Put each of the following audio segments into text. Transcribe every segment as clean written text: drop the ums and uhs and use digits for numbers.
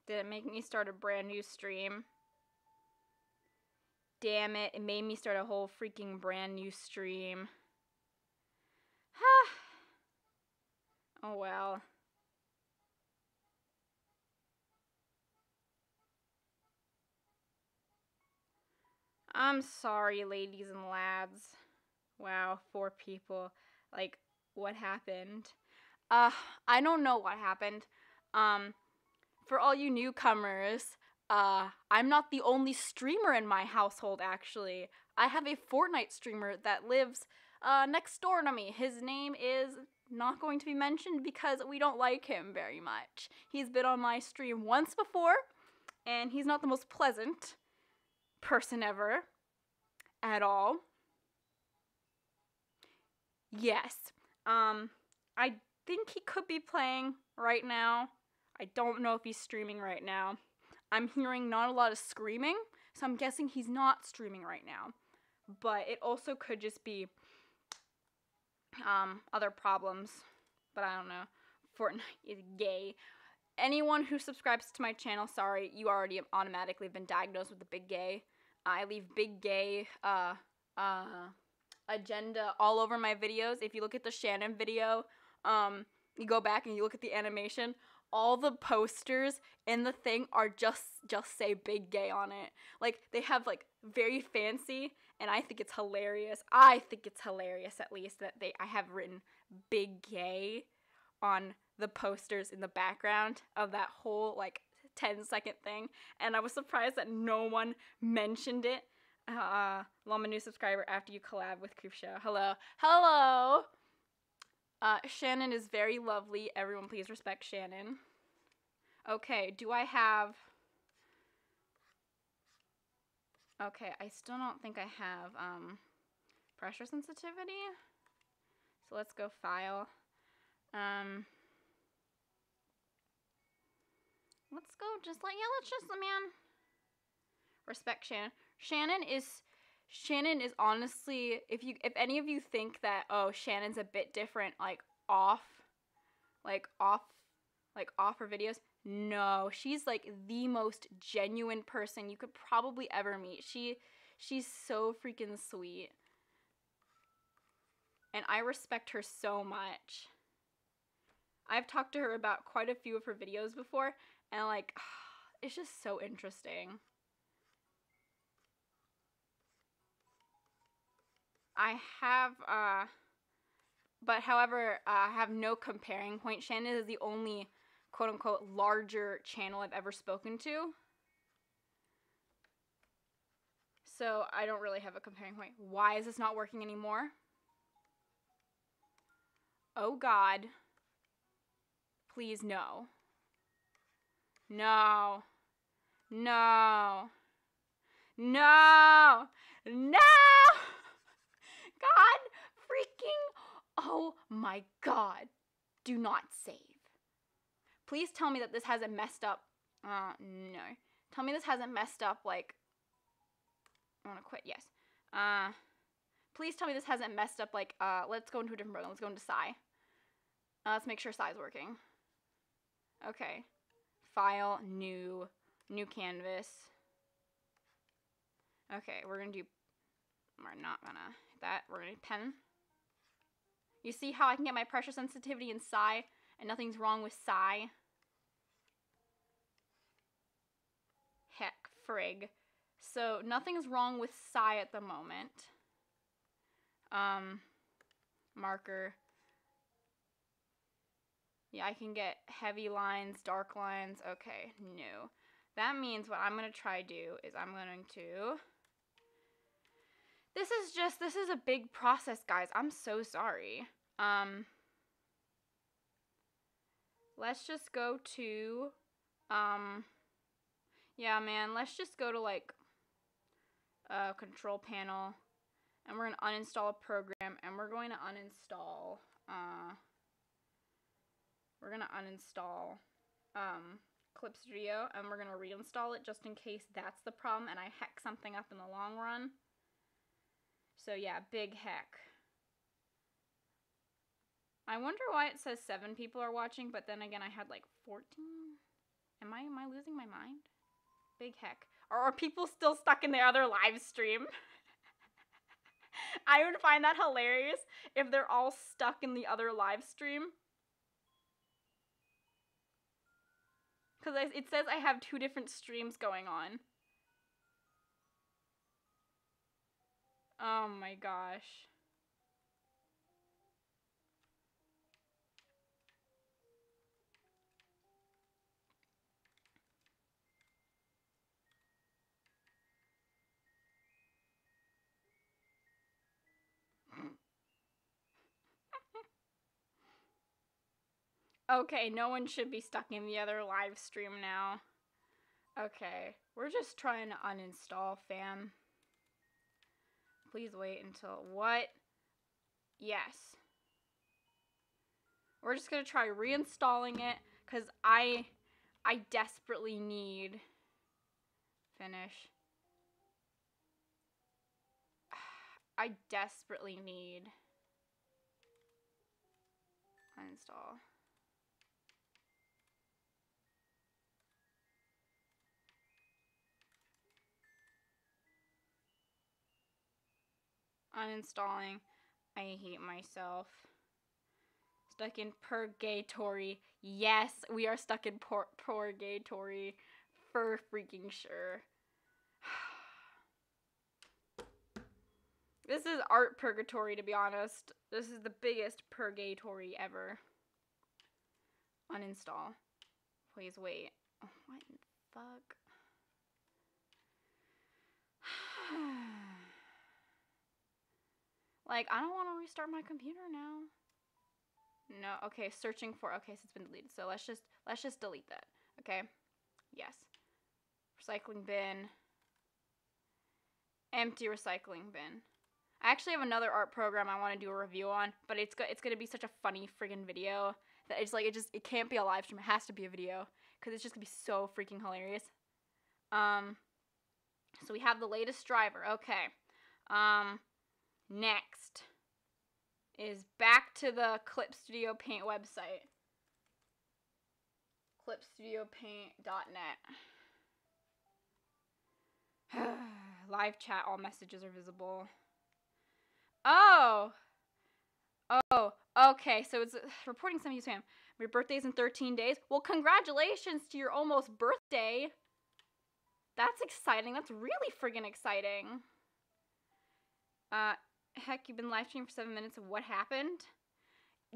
Did it make me start a brand new stream? Damn it, it made me start a whole freaking brand new stream. Oh well. I'm sorry, ladies and lads. Wow, 4 people. Like, what happened? I don't know what happened. For all you newcomers, I'm not the only streamer in my household, actually. I have a Fortnite streamer that lives, next door to me. His name is not going to be mentioned because we don't like him very much. He's been on my stream once before, and he's not the most pleasant person ever. At all. Yes. I think he could be playing right now. I don't know if he's streaming right now. I'm hearing not a lot of screaming, so I'm guessing he's not streaming right now. But it also could just be other problems. But I don't know. Fortnite is gay. Anyone who subscribes to my channel, sorry, you already have automatically been diagnosed with the big gay. I leave big gay agenda all over my videos. If you look at the Shannon video, you go back and you look at the animation, all the posters in the thing are just say big gay on it. Like, they have, like, very fancy, and I think it's hilarious. I think it's hilarious, at least, that I have written big gay on the posters in the background of that whole, like, 10-second thing, and I was surprised that no one mentioned it. Well, I'm a new subscriber after you collab with Creepshow. Hello. Hello! Shannon is very lovely. Everyone please respect Shannon. Okay, do I have... Okay, I still don't think I have, pressure sensitivity. So let's go file. Let's go let's just, man. Respect Shannon. Shannon is honestly, if any of you think that, oh, Shannon's a bit different, off her videos, no, she's like the most genuine person you could probably ever meet. She's so freaking sweet. And I respect her so much. I've talked to her about quite a few of her videos before, and like, it's just so interesting. I have, however, I have no comparing point. Shannon is the only quote-unquote larger channel I've ever spoken to. So I don't really have a comparing point. Why is this not working anymore? Oh God. Please, no. No. No. No. No! God freaking, oh my God. Do not save. Please tell me that this hasn't messed up. No. Tell me this hasn't messed up, like, I want to quit, yes. Please tell me this hasn't messed up, like, let's go into a different program. Let's go into Psy. Let's make sure Psy's working. Okay. File, new canvas. Okay, we're not gonna hit that. We're gonna hit pen. You see how I can get my pressure sensitivity in Psy, and nothing's wrong with Psy? Heck, frig. So, nothing's wrong with Psy at the moment. Marker. Yeah, I can get heavy lines, dark lines. Okay, no. That means what I'm going to try do is I'm going to... This is a big process, guys. I'm so sorry. Let's just go to, yeah, man, let's just go to, like, control panel, and we're going to uninstall a program, and we're going to uninstall, Clip Studio, and we're going to reinstall it just in case that's the problem, and I heck something up in the long run. So, yeah, big heck. I wonder why it says 7 people are watching, but then again, I had, like, 14, Am I losing my mind? Big heck. Or are people still stuck in the other live stream? I would find that hilarious if they're all stuck in the other live stream. Because it says I have 2 different streams going on. Oh my gosh. Okay, no one should be stuck in the other live stream now. Okay, we're just trying to uninstall, fam. Please wait until what? Yes. We're just gonna try reinstalling it because I desperately need finish. I desperately need uninstall. Uninstalling. I hate myself. Stuck in purgatory. Yes, we are stuck in purgatory for freaking sure. This is art purgatory, to be honest. This is the biggest purgatory ever. Uninstall. Please wait. Oh, what the fuck? Like, I don't want to restart my computer now. No, okay, searching for, okay, so it's been deleted. So let's just delete that. Okay. Yes. Recycling bin. Empty recycling bin. I actually have another art program I want to do a review on, but it's going to be such a funny friggin' video that it's like it can't be a live stream. It has to be a video cuz it's just going to be so freaking hilarious. So we have the latest driver. Okay. Next is back to the Clip Studio Paint website. clipstudiopaint.net. Live chat, all messages are visible. Oh, okay, so it's reporting some use spam. Your birthday's in 13 days? Well, congratulations to your almost birthday. That's exciting. That's really friggin' exciting. Heck, you've been live streaming for 7 minutes of what happened?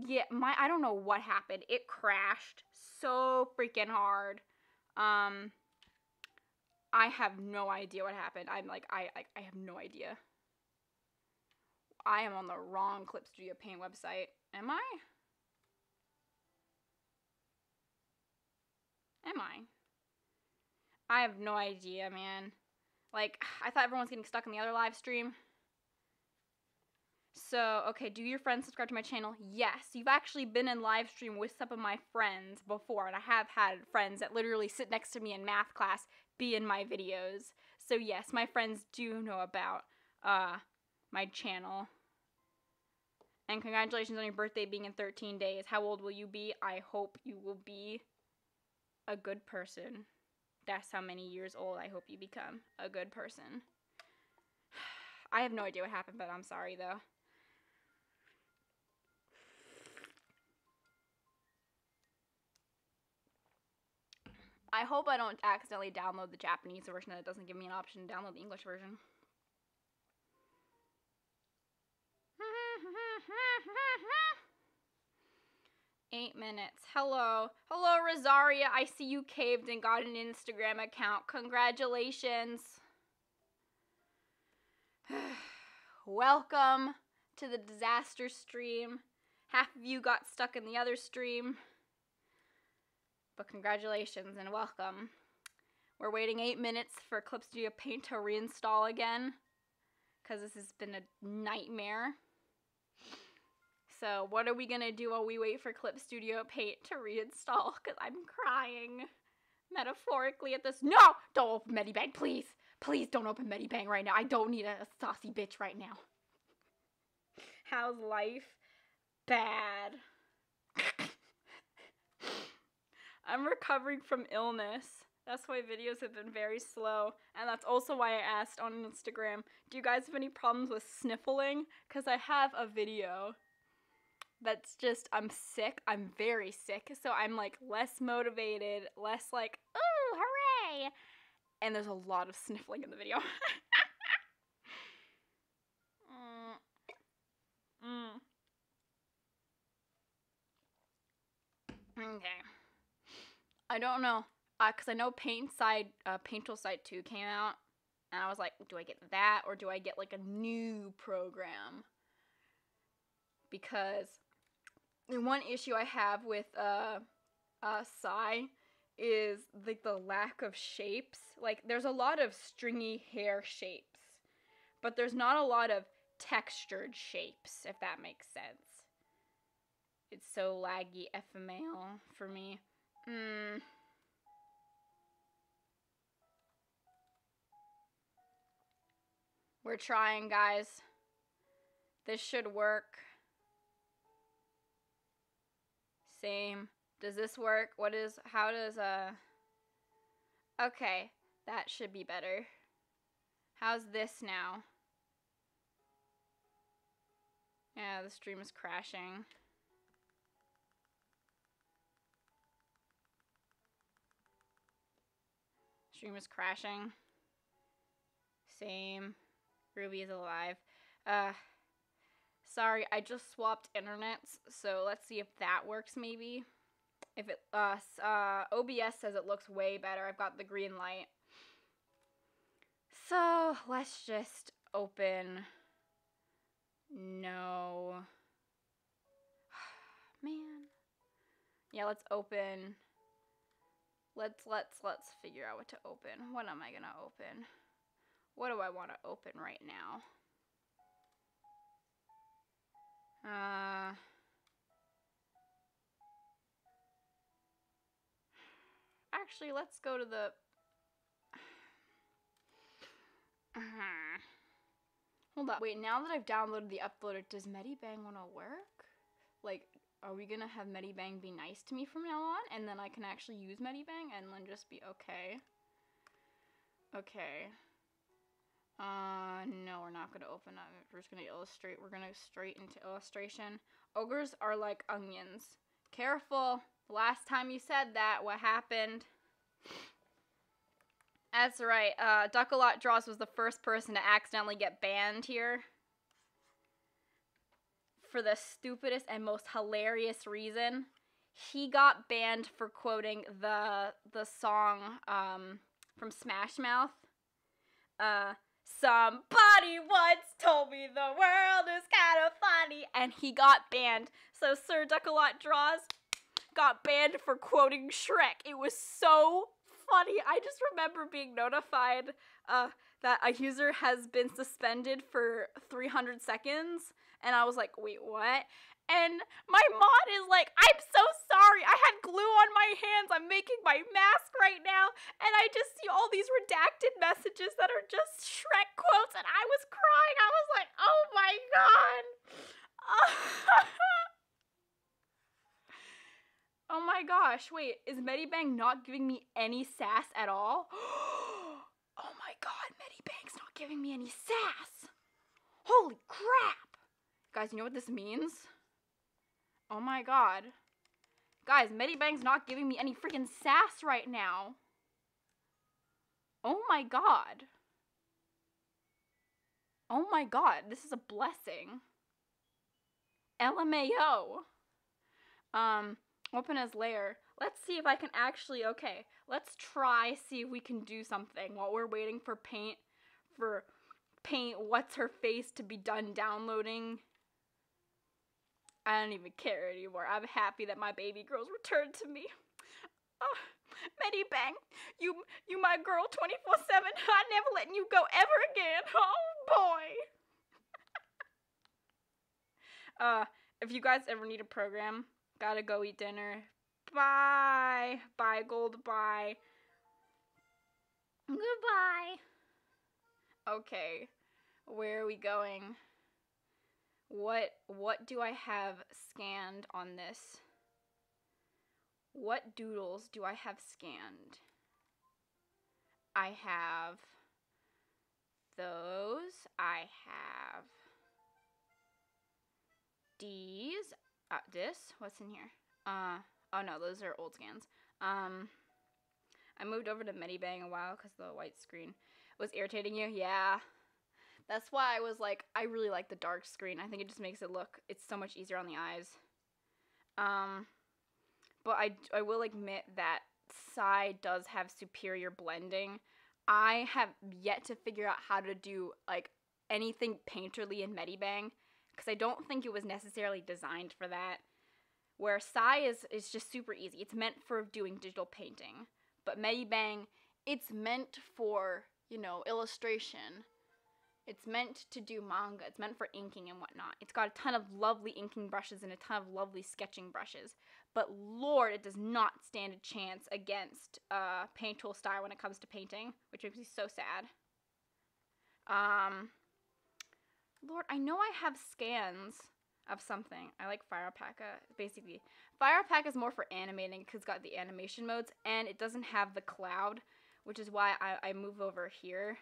Yeah, I don't know what happened. It crashed so freaking hard. I have no idea what happened. I'm like, I have no idea. I am on the wrong Clip Studio Paint website. Am I? Am I? I have no idea, man. Like, I thought everyone was getting stuck in the other live stream. So, okay, do your friends subscribe to my channel? Yes, you've actually been in live stream with some of my friends before, and I have had friends that literally sit next to me in math class be in my videos. So yes, my friends do know about my channel. And congratulations on your birthday being in 13 days. How old will you be? I hope you will be a good person. That's how many years old I hope you become. A good person. I have no idea what happened, but I'm sorry though. I hope I don't accidentally download the Japanese version that doesn't give me an option to download the English version. Eight minutes. Hello. Hello, Rosaria. I see you caved and got an Instagram account. Congratulations. Welcome to the disaster stream. Half of you got stuck in the other stream. But congratulations and welcome. We're waiting 8 minutes for Clip Studio Paint to reinstall again, because this has been a nightmare. So what are we going to do while we wait for Clip Studio Paint to reinstall? Because I'm crying metaphorically at this. No! Don't open Medibang, please. Please don't open Medibang right now. I don't need a saucy bitch right now. How's life? Bad. I'm recovering from illness. That's why videos have been very slow. And that's also why I asked on Instagram, do you guys have any problems with sniffling? Because I have a video that's just, I'm sick. I'm very sick. So I'm like less motivated, less like, ooh, hooray. And there's a lot of sniffling in the video. Okay. I don't know. Because I know Paintal Side 2 came out. And I was like, do I get that or do I get like a new program? Because the one issue I have with Psy is like the lack of shapes. Like there's a lot of stringy hair shapes, but there's not a lot of textured shapes, if that makes sense. It's so laggy FML for me. We're trying, guys. This should work. Same. Does this work? How does, okay, that should be better. How's this now? Yeah, the stream is crashing. Stream is crashing. Same. Ruby is alive. Sorry, I just swapped internets, so let's see if that works maybe. If it, OBS says it looks way better. I've got the green light. So, let's just open. No. Man. Yeah, let's open. Let's figure out what to open. What am I gonna open? What do I want to open right now? Actually, let's go to the... Hold up. Wait, now that I've downloaded the uploader, does Medibang want to work? Like, are we gonna have Medibang be nice to me from now on? And then I can actually use Medibang and then just be okay? Okay. No, we're not gonna open up. We're just gonna illustrate. We're gonna straight into illustration. Ogres are like onions. Careful. Last time you said that, what happened? That's right. Duck-a-lot Draws was the first person to accidentally get banned here. For the stupidest and most hilarious reason. He got banned for quoting the song from Smash Mouth. Somebody once told me the world is kind of funny, and he got banned. So Sir Duck-a-lot Draws got banned for quoting Shrek. It was so funny. I just remember being notified that a user has been suspended for 300 seconds, and I was like, wait, what? And my mod is like, I'm so sorry, I had glue on my hands, I'm making my mask right now, and I just see all these redacted messages that are just Shrek quotes, and I was crying. I was like, oh my god. Oh my gosh, wait, is Medibang not giving me any sass at all? Oh my god, Medibang's not giving me any sass. Holy crap. Guys, you know what this means? Oh my god. Guys, Medibang's not giving me any freaking sass right now. Oh my god. Oh my god, this is a blessing. LMAO. Open as layer. Let's see if I can actually, okay. Let's try, see if we can do something while we're waiting for Paint What's Her Face to be done downloading. I don't even care anymore. I'm happy that my baby girl's returned to me. Oh, Medibang, you my girl 24/7. I'm never letting you go ever again. Oh boy. If you guys ever need a program, gotta go eat dinner. Bye. Bye, Gold. Bye. Goodbye. Okay. Where are we going? What do I have scanned on this? What doodles do I have scanned? I have those. I have these. This. What's in here? Oh no, those are old scans. I moved over to Medibang a while because the white screen was irritating you. Yeah. That's why I was like, I really like the dark screen. I think it just makes it look, it's so much easier on the eyes. But I will admit that Psy does have superior blending. I have yet to figure out how to do like anything painterly in Medibang because I don't think it was necessarily designed for that. Where Psy is just super easy. It's meant for doing digital painting. But Medibang, it's meant for, you know, illustration. It's meant to do manga. It's meant for inking and whatnot. It's got a ton of lovely inking brushes and a ton of lovely sketching brushes. But Lord, it does not stand a chance against Paint Tool style when it comes to painting, which makes me so sad. Lord, I know I have scans of something. I like Fire Alpaca. Basically, Fire Alpaca is more for animating because it's got the animation modes and it doesn't have the cloud, which is why I move over here.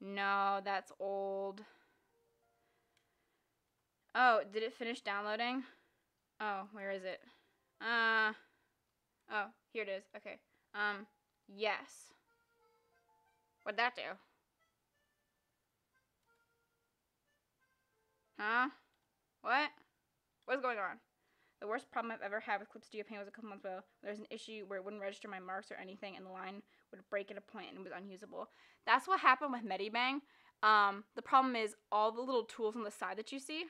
No, that's old. Oh, did it finish downloading? Oh, where is it? Oh, here it is. Okay. Yes. What'd that do? Huh? What? What's going on? The worst problem I've ever had with Clip Studio Paint was a couple months ago. There's an issue where it wouldn't register my marks or anything, and the line would break at a point and it was unusable. That's what happened with Medibang. The problem is all the little tools on the side that you see.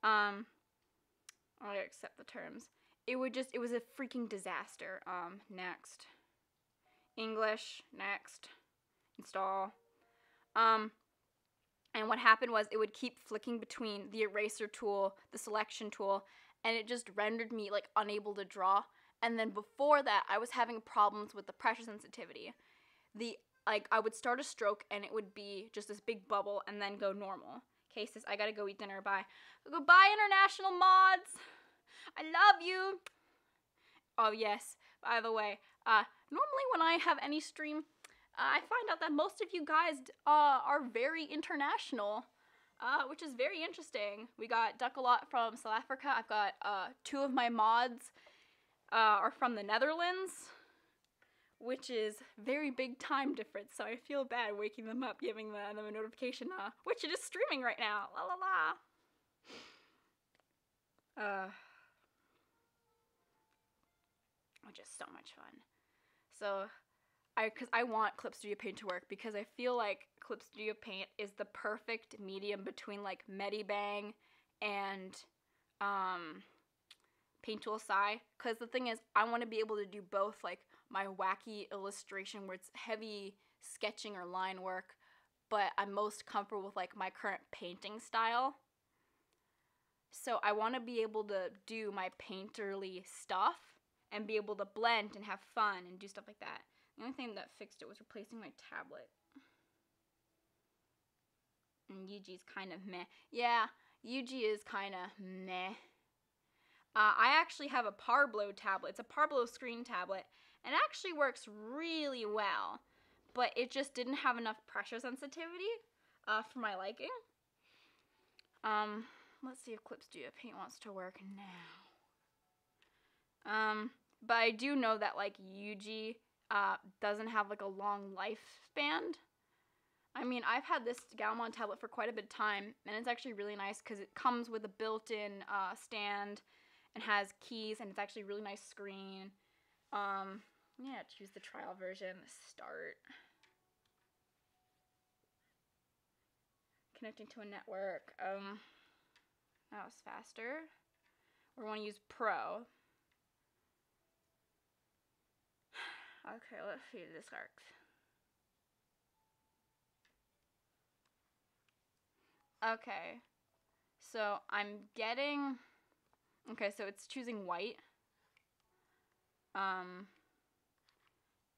I accept the terms. It was a freaking disaster. Next. English, next. Install. And what happened was it would keep flicking between the eraser tool, the selection tool, and it just rendered me like unable to draw. And then before that, I was having problems with the pressure sensitivity. I would start a stroke and it would be just this big bubble and then go normal. Okay, sis, I gotta go eat dinner. Bye. Goodbye, international mods. I love you. Oh yes. By the way, normally when I have any stream, I find out that most of you guys are very international, which is very interesting. We got Duckalot from South Africa. I've got 2 of my mods are from the Netherlands, which is very big time difference. So I feel bad waking them up, giving them a notification. Wichit is streaming right now. La la la. Which is so much fun. So. Because I want Clip Studio Paint to work because I feel like Clip Studio Paint is the perfect medium between like Medibang and Paint Tool Psy. Because the thing is, I want to be able to do both like my wacky illustration where it's heavy sketching or line work, but I'm most comfortable with like my current painting style. So I want to be able to do my painterly stuff and be able to blend and have fun and do stuff like that. The only thing that fixed it was replacing my tablet. And UG's kind of meh. Yeah, UG is kind of meh. I actually have a Parblo tablet. It's a Parblo screen tablet. And it actually works really well. But it just didn't have enough pressure sensitivity for my liking. Let's see if Clip Studio Paint wants to work now. But I do know that like UG doesn't have like a long lifespan. I mean, I've had this Galmon tablet for quite a bit of time, and it's actually really nice because it comes with a built-in stand and has keys, and it's actually a really nice screen. Yeah, choose the trial version. Start. Connecting to a network. That was faster. We want to use Pro. Okay, let's see if this works. Okay, so I'm getting, okay, so it's choosing white. And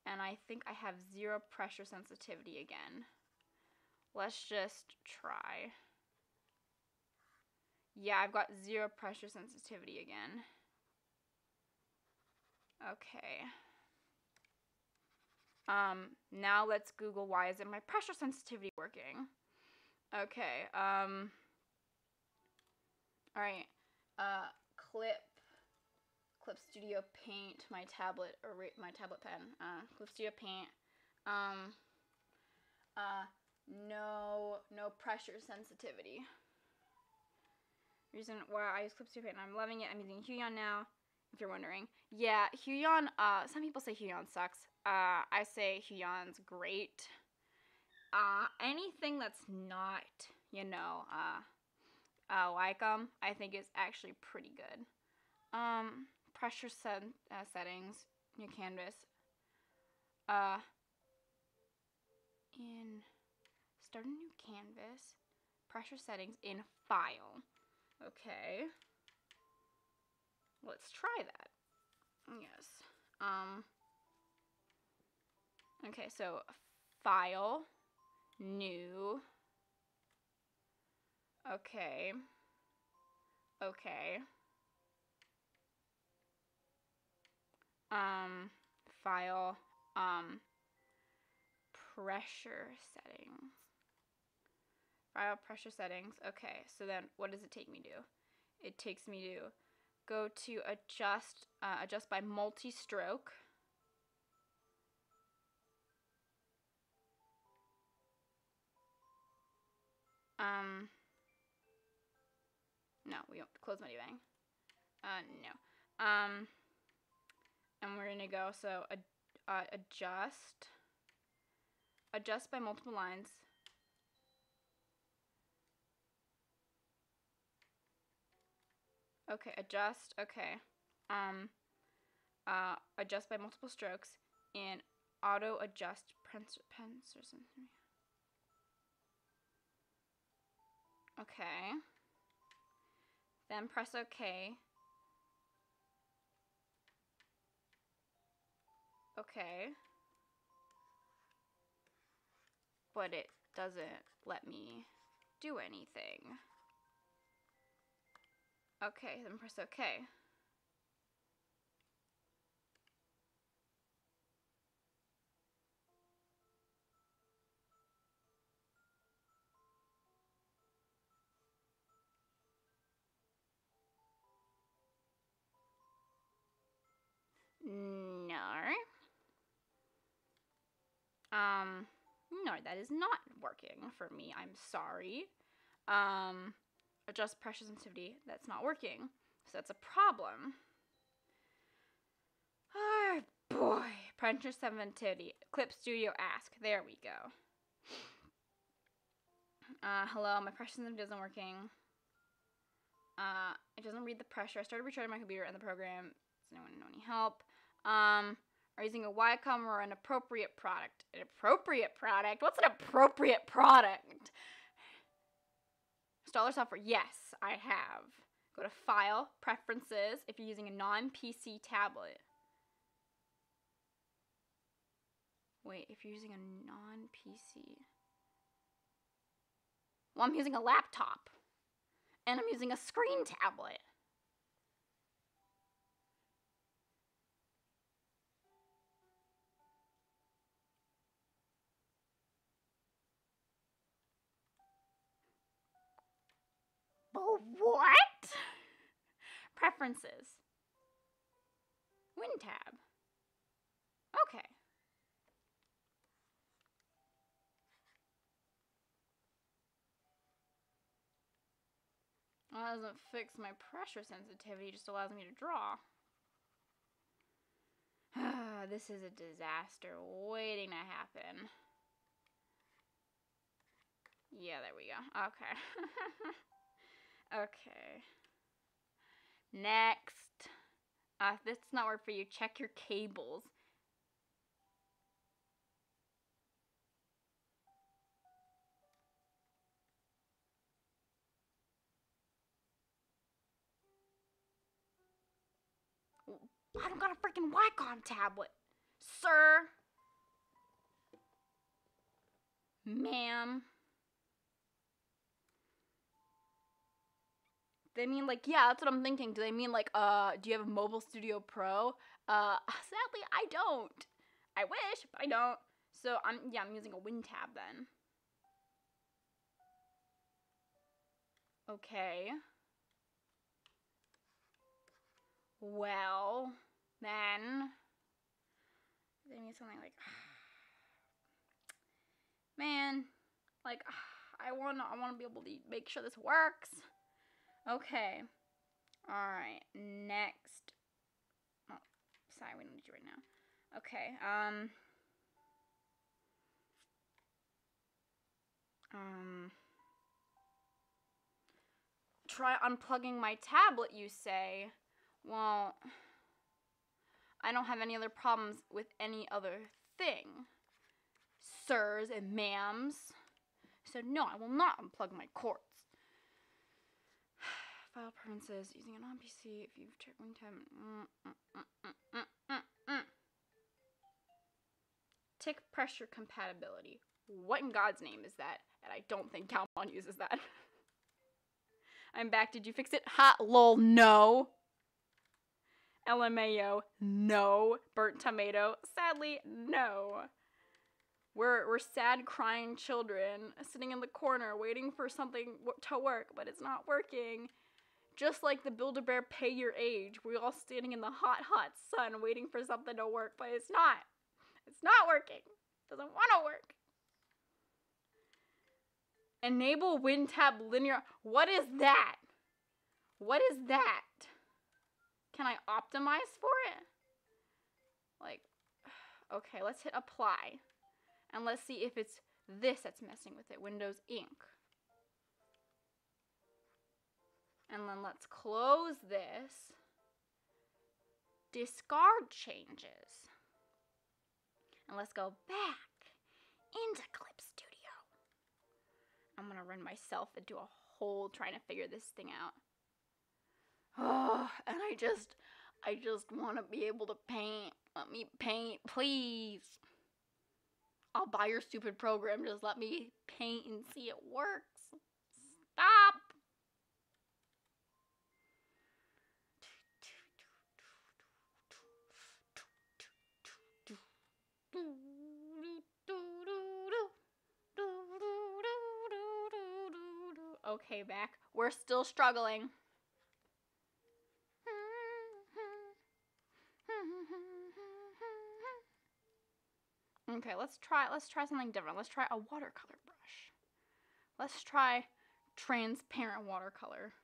I think I have 0 pressure sensitivity again. Let's just try. Yeah, I've got 0 pressure sensitivity again. Okay. Now let's Google why isn't my pressure sensitivity working? Okay, alright. Clip Studio Paint, my tablet pen. Clip Studio Paint. No pressure sensitivity. Reason why I use Clip Studio Paint, I'm loving it. I'm using Huion now, if you're wondering. Yeah, Huion, some people say Huion sucks. I say Huion's great. Anything that's not, you know, like I think is actually pretty good. Pressure settings, new canvas. In start a new canvas, pressure settings in file. Okay. Let's try that. Yes. Okay, so file, new. Okay. Okay. File, pressure settings. File pressure settings. Okay, so then what does it take me to? It takes me to go to adjust by multi-stroke. No, we don't close my bang. No. And we're gonna go, so adjust by multiple lines. Okay, adjust, okay. Adjust by multiple strokes and auto adjust pens or something. Okay. Then press OK. Okay. But it doesn't let me do anything. Okay, then press OK. No, that is not working for me. I'm sorry. Adjust pressure sensitivity. That's not working. So that's a problem. Oh boy. Pressure sensitivity. Clip Studio Ask. There we go. Hello, my pressure sensitivity isn't working. It doesn't read the pressure. I started restarting my computer and the program. Does anyone know any help? Are using a Wacom or an appropriate product? An appropriate product? What's an appropriate product? Installer software. Yes, I have. Go to File, Preferences, if you're using a non-PC tablet. Wait, if you're using a non-PC. Well, I'm using a laptop. And I'm using a screen tablet. What? Preferences. WinTab. Okay. Well, that doesn't fix my pressure sensitivity, just allows me to draw. This is a disaster waiting to happen. Yeah, there we go. Okay. Okay. Next. If this does not work for you, check your cables. I don't got a freaking Wacom tablet, sir. Ma'am. They mean, like, yeah, that's what I'm thinking. Do they mean, like, do you have a Mobile Studio Pro? Sadly, I don't. I wish, but I don't. So, I'm using a WinTab then. Okay. Well, then, they mean something like, man, like, I wanna be able to make sure this works. Okay. Alright, next. Oh, sorry, we don't need you right now. Okay, try unplugging my tablet, you say? Well, I don't have any other problems with any other thing, sirs and ma'ams. So no, I will not unplug my cords. File preferences using a non-PC if you've checked WinTab. Tick pressure compatibility. What in God's name is that? And I don't think Calmon uses that. I'm back. Did you fix it? Ha, lol, no. LMAO, no. Burnt tomato, sadly, no. We're sad, crying children sitting in the corner waiting for something to work, but it's not working. Just like the Build-A-Bear Pay Your Age, we're all standing in the hot, hot sun waiting for something to work, but it's not. It's not working. It doesn't want to work. Enable WinTab linear. What is that? What is that? Can I optimize for it? Like, okay, let's hit apply. And let's see if it's this that's messing with it. Windows Ink. And then let's close this. Discard changes. And let's go back into Clip Studio. I'm gonna run myself into a hole trying to figure this thing out. Oh, and I just want to be able to paint. Let me paint, please. I'll buy your stupid program. Just let me paint and see it works. Stop. Okay, back. We're still struggling. Okay, let's try something different. Let's try a watercolor brush. Let's try transparent watercolor.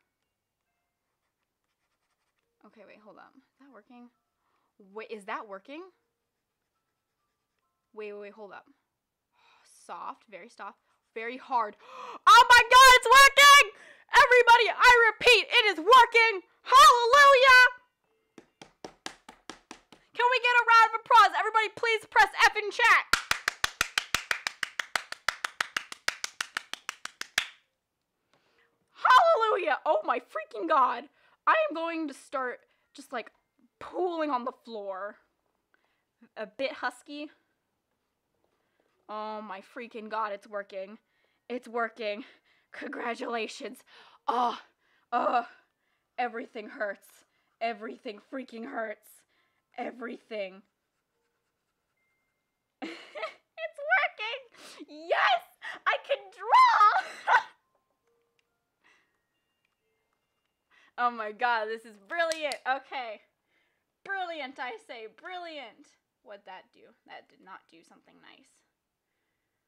Okay, wait, hold up. Is that working? Wait, is that working? Wait, hold up. Soft, very soft, very hard. Oh my God, it's working! Everybody, I repeat, it is working! Hallelujah! Can we get a round of applause? Everybody please press F in chat. Hallelujah! Oh my freaking God. I am going to start just like pooling on the floor. A bit husky. Oh my freaking God, it's working. It's working. Congratulations. Everything hurts. Everything freaking hurts. Everything. It's working! Yes! I can draw! Oh my God, this is brilliant. Okay. Brilliant, I say. Brilliant. What'd that do? That did not do something nice.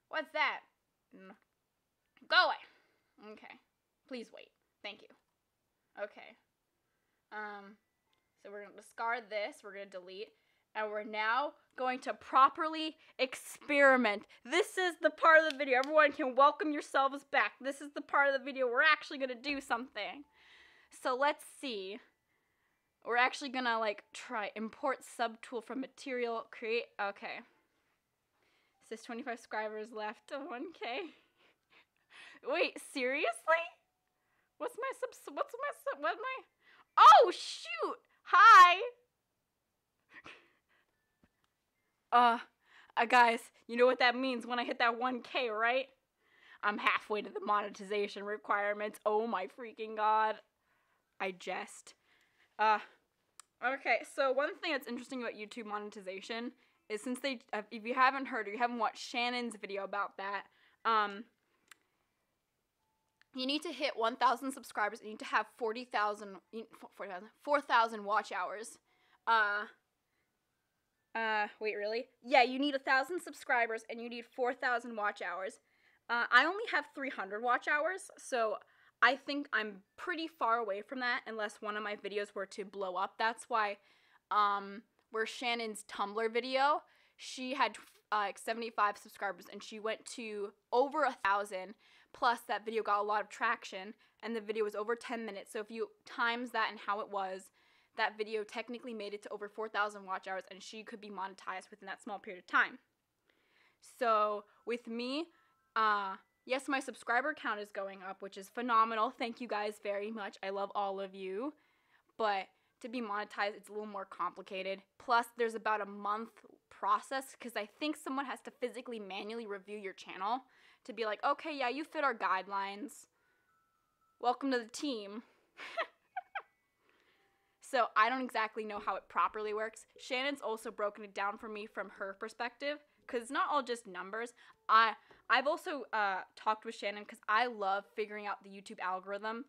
What's that? Go away. Okay. Please wait. Thank you. Okay. So we're going to discard this. We're going to delete. And we're now going to properly experiment. This is the part of the video. Everyone can welcome yourselves back. This is the part of the video we're actually going to do something. So let's see. We're actually going to like try import subtool from material, create. Okay. It says 25 subscribers left to 1K. Wait, seriously? What am I? Oh, shoot. Hi. Guys, you know what that means when I hit that 1K, right? I'm halfway to the monetization requirements. Oh my freaking God. I jest. Okay, so one thing that's interesting about YouTube monetization is since they, if you haven't heard or you haven't watched Shannon's video about that, you need to hit 1,000 subscribers and you need to have 4,000 watch hours. Wait, really? Yeah, you need 1,000 subscribers and you need 4,000 watch hours. I only have 300 watch hours, so I think I'm pretty far away from that unless one of my videos were to blow up. That's why, where Shannon's Tumblr video, she had like 75 subscribers and she went to over 1,000. Plus, that video got a lot of traction and the video was over 10 minutes. So if you times that and how it was, that video technically made it to over 4,000 watch hours and she could be monetized within that small period of time. So with me, yes, my subscriber count is going up, which is phenomenal. Thank you guys very much. I love all of you. But to be monetized, it's a little more complicated. Plus, there's about a month process because I think someone has to physically manually review your channel to be like, okay, yeah, you fit our guidelines. Welcome to the team. So I don't exactly know how it properly works. Shannon's also broken it down for me from her perspective because it's not all just numbers. I've also talked with Shannon because I love figuring out the YouTube algorithm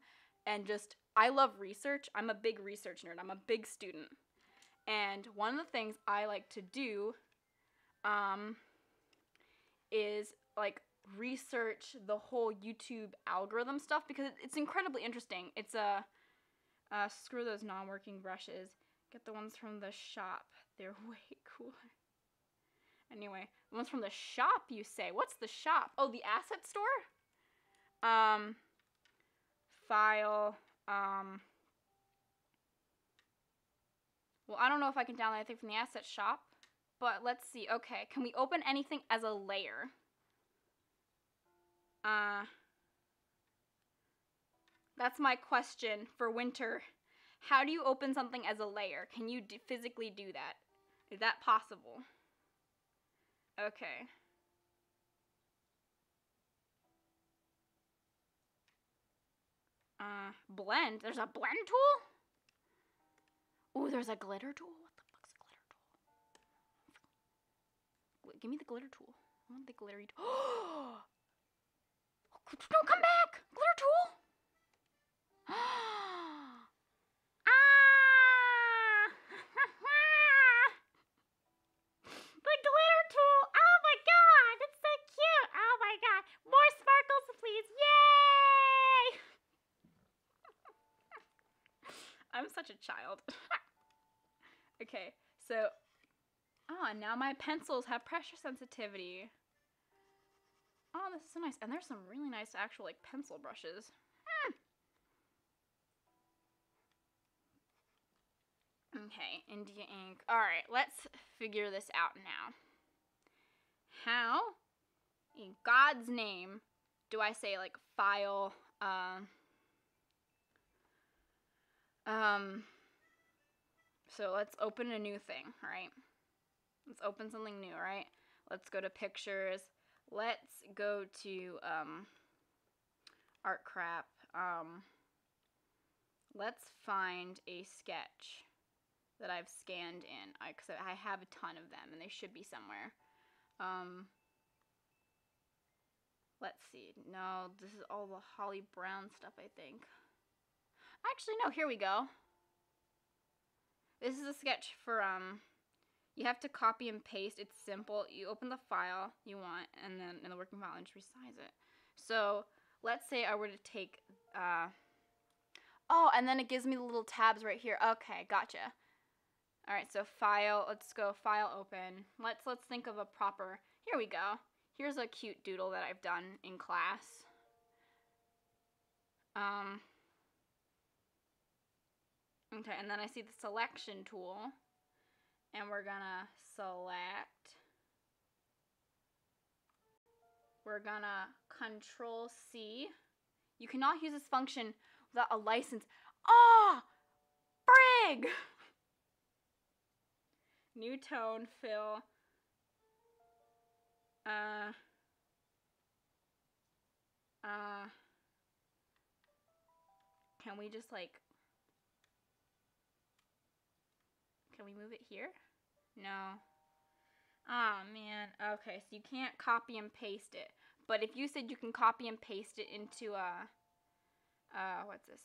and just, I love research. I'm a big research nerd. I'm a big student. And one of the things I like to do is like research the whole YouTube algorithm stuff because it's incredibly interesting. It's screw those non-working brushes. Get the ones from the shop. They're way cooler. Anyway, the ones from the shop, you say. What's the shop? Oh, the asset store? File. Well, I don't know if I can download anything from the asset shop, but let's see. Okay, can we open anything as a layer? That's my question for winter. How do you open something as a layer? Can you physically do that? Is that possible? Okay. Blend? There's a blend tool? Ooh, there's a glitter tool? What the fuck's a glitter tool? Give me the glitter tool. I want the glittery tool. No, come back! Glitter tool! The glitter tool! Oh my god! It's so cute! Oh my god! More sparkles, please! Yay! I'm such a child. Okay, so... now my pencils have pressure sensitivity. Oh, this is so nice. And there's some really nice actual, like, pencil brushes. Okay, India ink. Alright, let's figure this out now. How, in God's name, do I say, like, file, so let's open a new thing, right? Let's open something new, right? Let's go to pictures. Let's go to, art crap. Let's find a sketch that I've scanned in, because I have a ton of them, and they should be somewhere. Let's see. No, this is all the Holly Brown stuff, I think. Actually, no, here we go. This is a sketch for, you have to copy and paste. It's simple. You open the file you want, and then in the working file, and just resize it. So, let's say I were to take, oh, and then it gives me the little tabs right here. Okay, gotcha. Alright, so file, let's go file open. Let's think of a proper, here we go. Here's a cute doodle that I've done in class. Okay, and then I see the selection tool. And we're gonna select. We're gonna Control C. You cannot use this function without a license. Ah! Frig! New tone, fill. Can we just like Can we move it here? No. Oh, man. Okay, so you can't copy and paste it. But if you said you can copy and paste it into, what's this,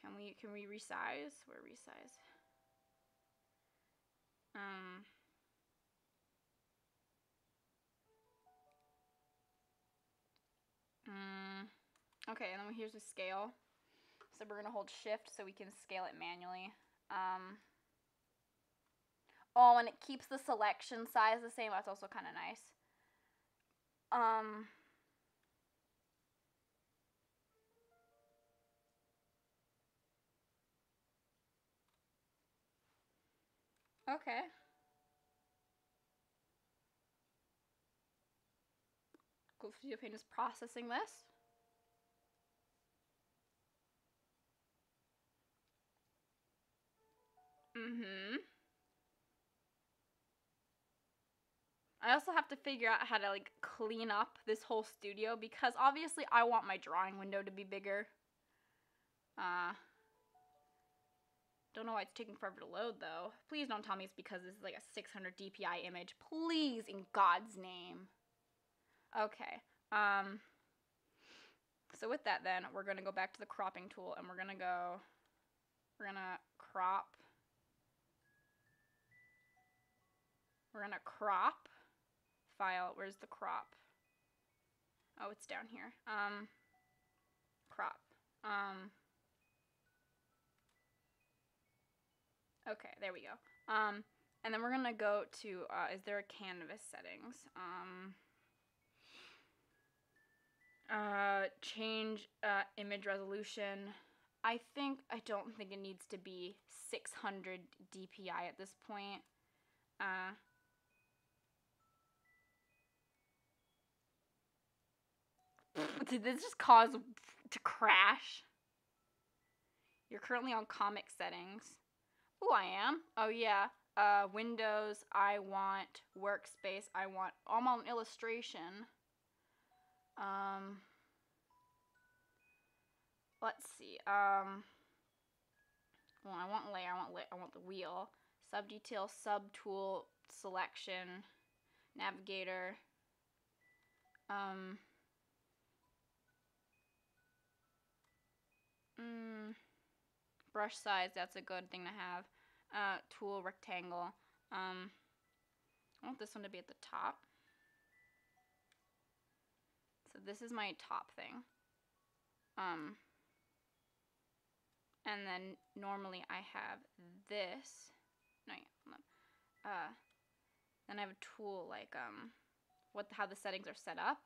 can we resize? Where resize? Okay, and then here's the scale. So we're gonna hold shift so we can scale it manually. Oh, and it keeps the selection size the same. That's also kind of nice. Okay. Google Studio Paint is processing this. I also have to figure out how to like clean up this whole studio because obviously I want my drawing window to be bigger. Don't know why it's taking forever to load though. Please don't tell me it's because this is like a 600 DPI image. Please, in God's name. Okay. So with that then, we're gonna go back to the cropping tool and we're gonna crop. We're gonna crop. File, where's the crop? Oh, it's down here. Crop. Okay, there we go. And then we're gonna go to, is there a canvas settings? Change image resolution. I don't think it needs to be 600 DPI at this point. Did this just cause to crash? You're currently on comic settings. Oh, I am. Oh, yeah. Windows, I want workspace, I'm on illustration. Let's see. Well, I want layer, I want the wheel. Subdetail, subtool, selection, navigator. Brush size, that's a good thing to have. Tool, rectangle. I want this one to be at the top. So this is my top thing. And then normally I have this. No, hold on. Then I have a tool like how the settings are set up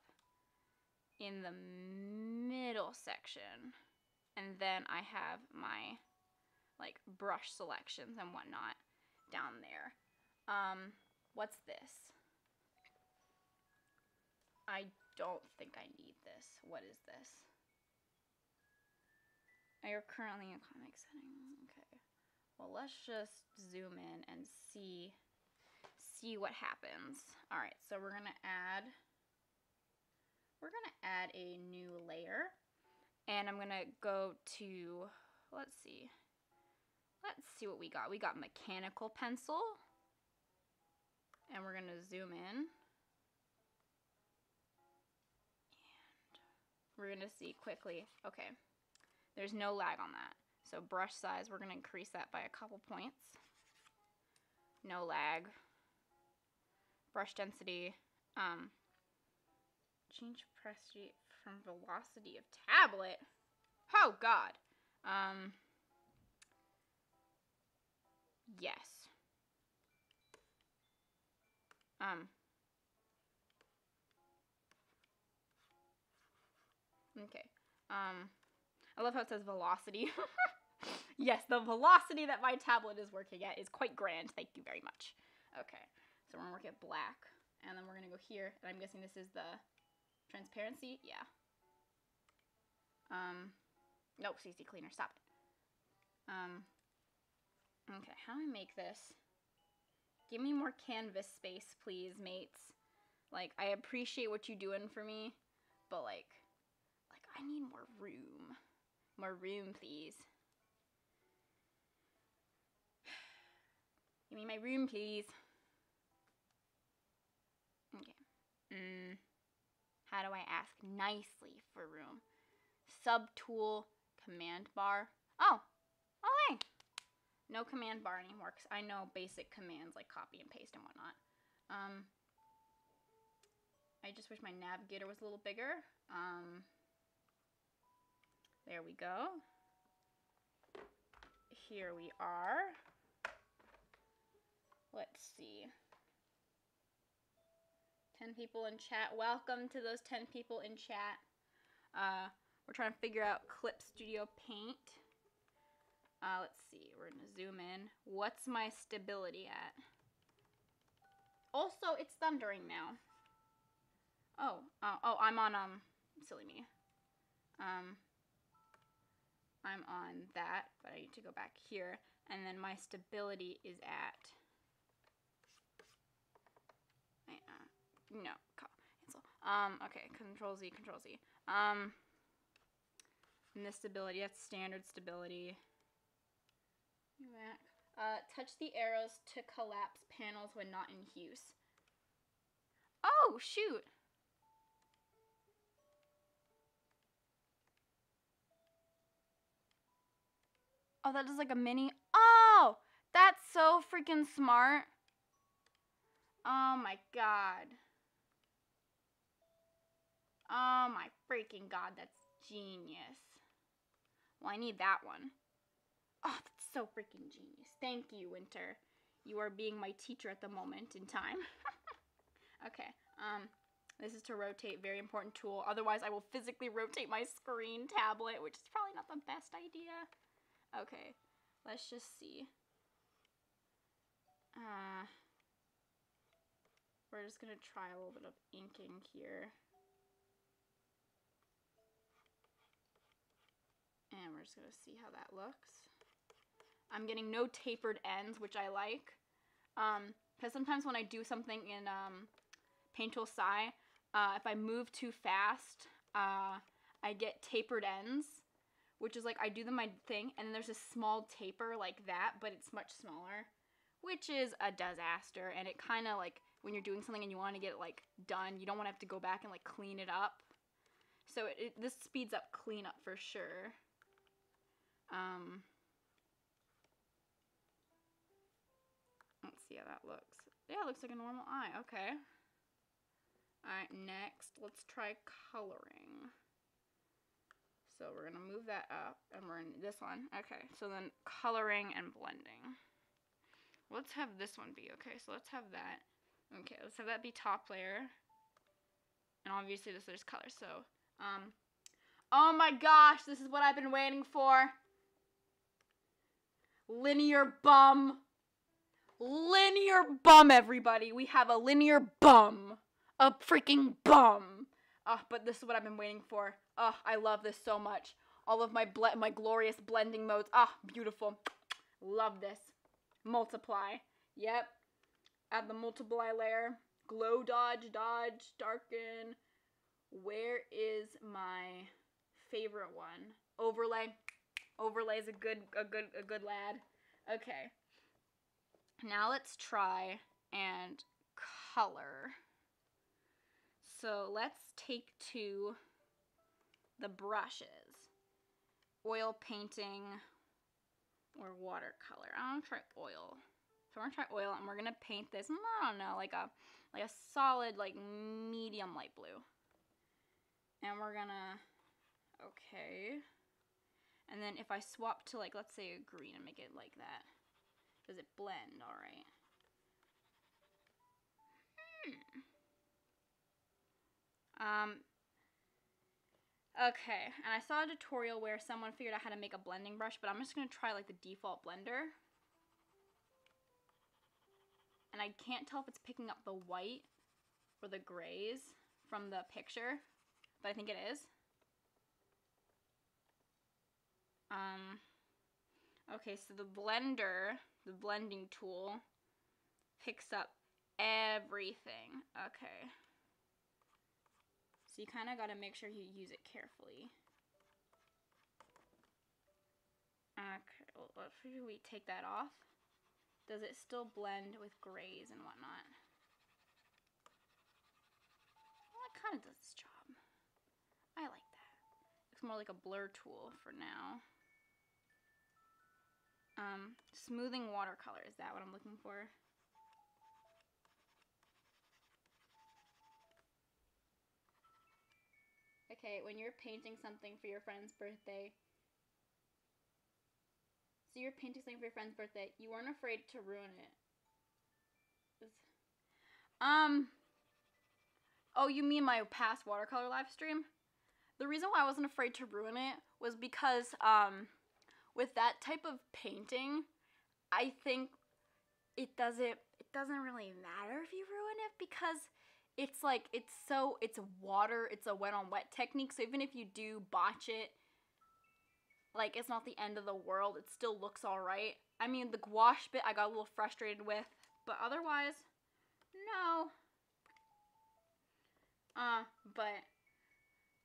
in the middle section. And then I have my like brush selections and whatnot down there. What's this? I don't think I need this. What is this? You're currently in comic setting. Okay. Well, let's just zoom in and see what happens. All right, so we're gonna add a new layer, and I'm gonna go to, let's see what we got. We got mechanical pencil, and we're gonna zoom in, and we're gonna see quickly. Okay, there's no lag on that. So brush size, we're gonna increase that by a couple points. No lag. Brush density, change opacity from velocity of tablet. Oh God. Yes. Okay. I love how it says velocity. Yes, the velocity that my tablet is working at is quite grand. Thank you very much. Okay. So we're gonna work at black, and then we're gonna go here, and I'm guessing this is the transparency. Yeah. Nope, CC cleaner. Stop it. Okay, how do I make this? Give me more canvas space, please, mates. Like, I appreciate what you're doing for me, but like I need more room. More room, please. Give me my room, please. Okay. How do I ask nicely for room? Subtool, command bar. Oh, hey. No command bar anymore because I know basic commands like copy and paste and whatnot. I just wish my navigator was a little bigger. There we go. Here we are. Let's see. 10 people in chat. Welcome to those 10 people in chat. We're trying to figure out Clip Studio Paint. Let's see. We're going to zoom in. What's my stability at? Also, it's thundering now. Oh, I'm on, silly me. I'm on that, but I need to go back here. And then my stability is at, no, cancel. Okay, Control Z, Control Z. And this stability, that's standard stability. Touch the arrows to collapse panels when not in use. Oh, shoot. Oh, that is like a mini. Oh, that's so freaking smart. Oh my god. Oh my freaking god, that's genius. Well, I need that one. Oh, that's so freaking genius. Thank you, Winter. You are being my teacher at the moment in time. Okay, this is to rotate, very important tool. Otherwise, I will physically rotate my screen tablet, which is probably not the best idea. Okay, let's just see. We're just gonna try a little bit of inking here. And we're just gonna see how that looks. I'm getting no tapered ends, which I like. Because sometimes when I do something in Paint Tool Sci, if I move too fast, I get tapered ends, which is like I do my thing, and then there's a small taper like that, but it's much smaller, which is a disaster. And it kind of like, when you're doing something and you want to get it like done, you don't want to have to go back and like clean it up. So this speeds up cleanup for sure. Let's see how that looks. Yeah, it looks like a normal eye. Okay. Alright, next, let's try coloring. So we're going to move that up, and we're in this one. Okay, so then coloring and blending. Let's have this one be. Okay, so let's have that. Okay, let's have that be top layer. And obviously there's color, so, oh my gosh, this is what I've been waiting for. Linear bum. Linear bum, everybody. We have a linear bum. A freaking bum. But this is what I've been waiting for. I love this so much. All of my glorious blending modes. Beautiful. Love this. Multiply. Yep. Add the multiply layer. Glow, dodge, darken. Where is my favorite one? Overlay. Overlay is a good lad. Okay. Now let's try and color. So let's take to the brushes. Oil painting or watercolor. I want to try oil. So we're gonna try oil, and we're gonna paint this. I don't know, like a solid, like medium light blue. And we're gonna, okay. And then if I swap to, like, let's say a green and make it like that, does it blend all right? Okay, and I saw a tutorial where someone figured out how to make a blending brush, but I'm just gonna try like the default blender. And I can't tell if it's picking up the white or the grays from the picture, but I think it is. Okay, so the blender, the blending tool, picks up everything. Okay. So you kind of got to make sure you use it carefully. Okay, well, should we take that off? Does it still blend with grays and whatnot? Well, it kind of does its job. I like that. Looks more like a blur tool for now. Smoothing watercolor, is that what I'm looking for? Okay, when you're painting something for your friend's birthday, so you're painting something for your friend's birthday, you weren't afraid to ruin it. Oh, you mean my past watercolor live stream? The reason why I wasn't afraid to ruin it was because, with that type of painting, I think it doesn't really matter if you ruin it, because it's like, it's water, it's a wet on wet technique, so even if you do botch it, like, it's not the end of the world, it still looks alright. I mean, the gouache bit I got a little frustrated with, but otherwise, no. But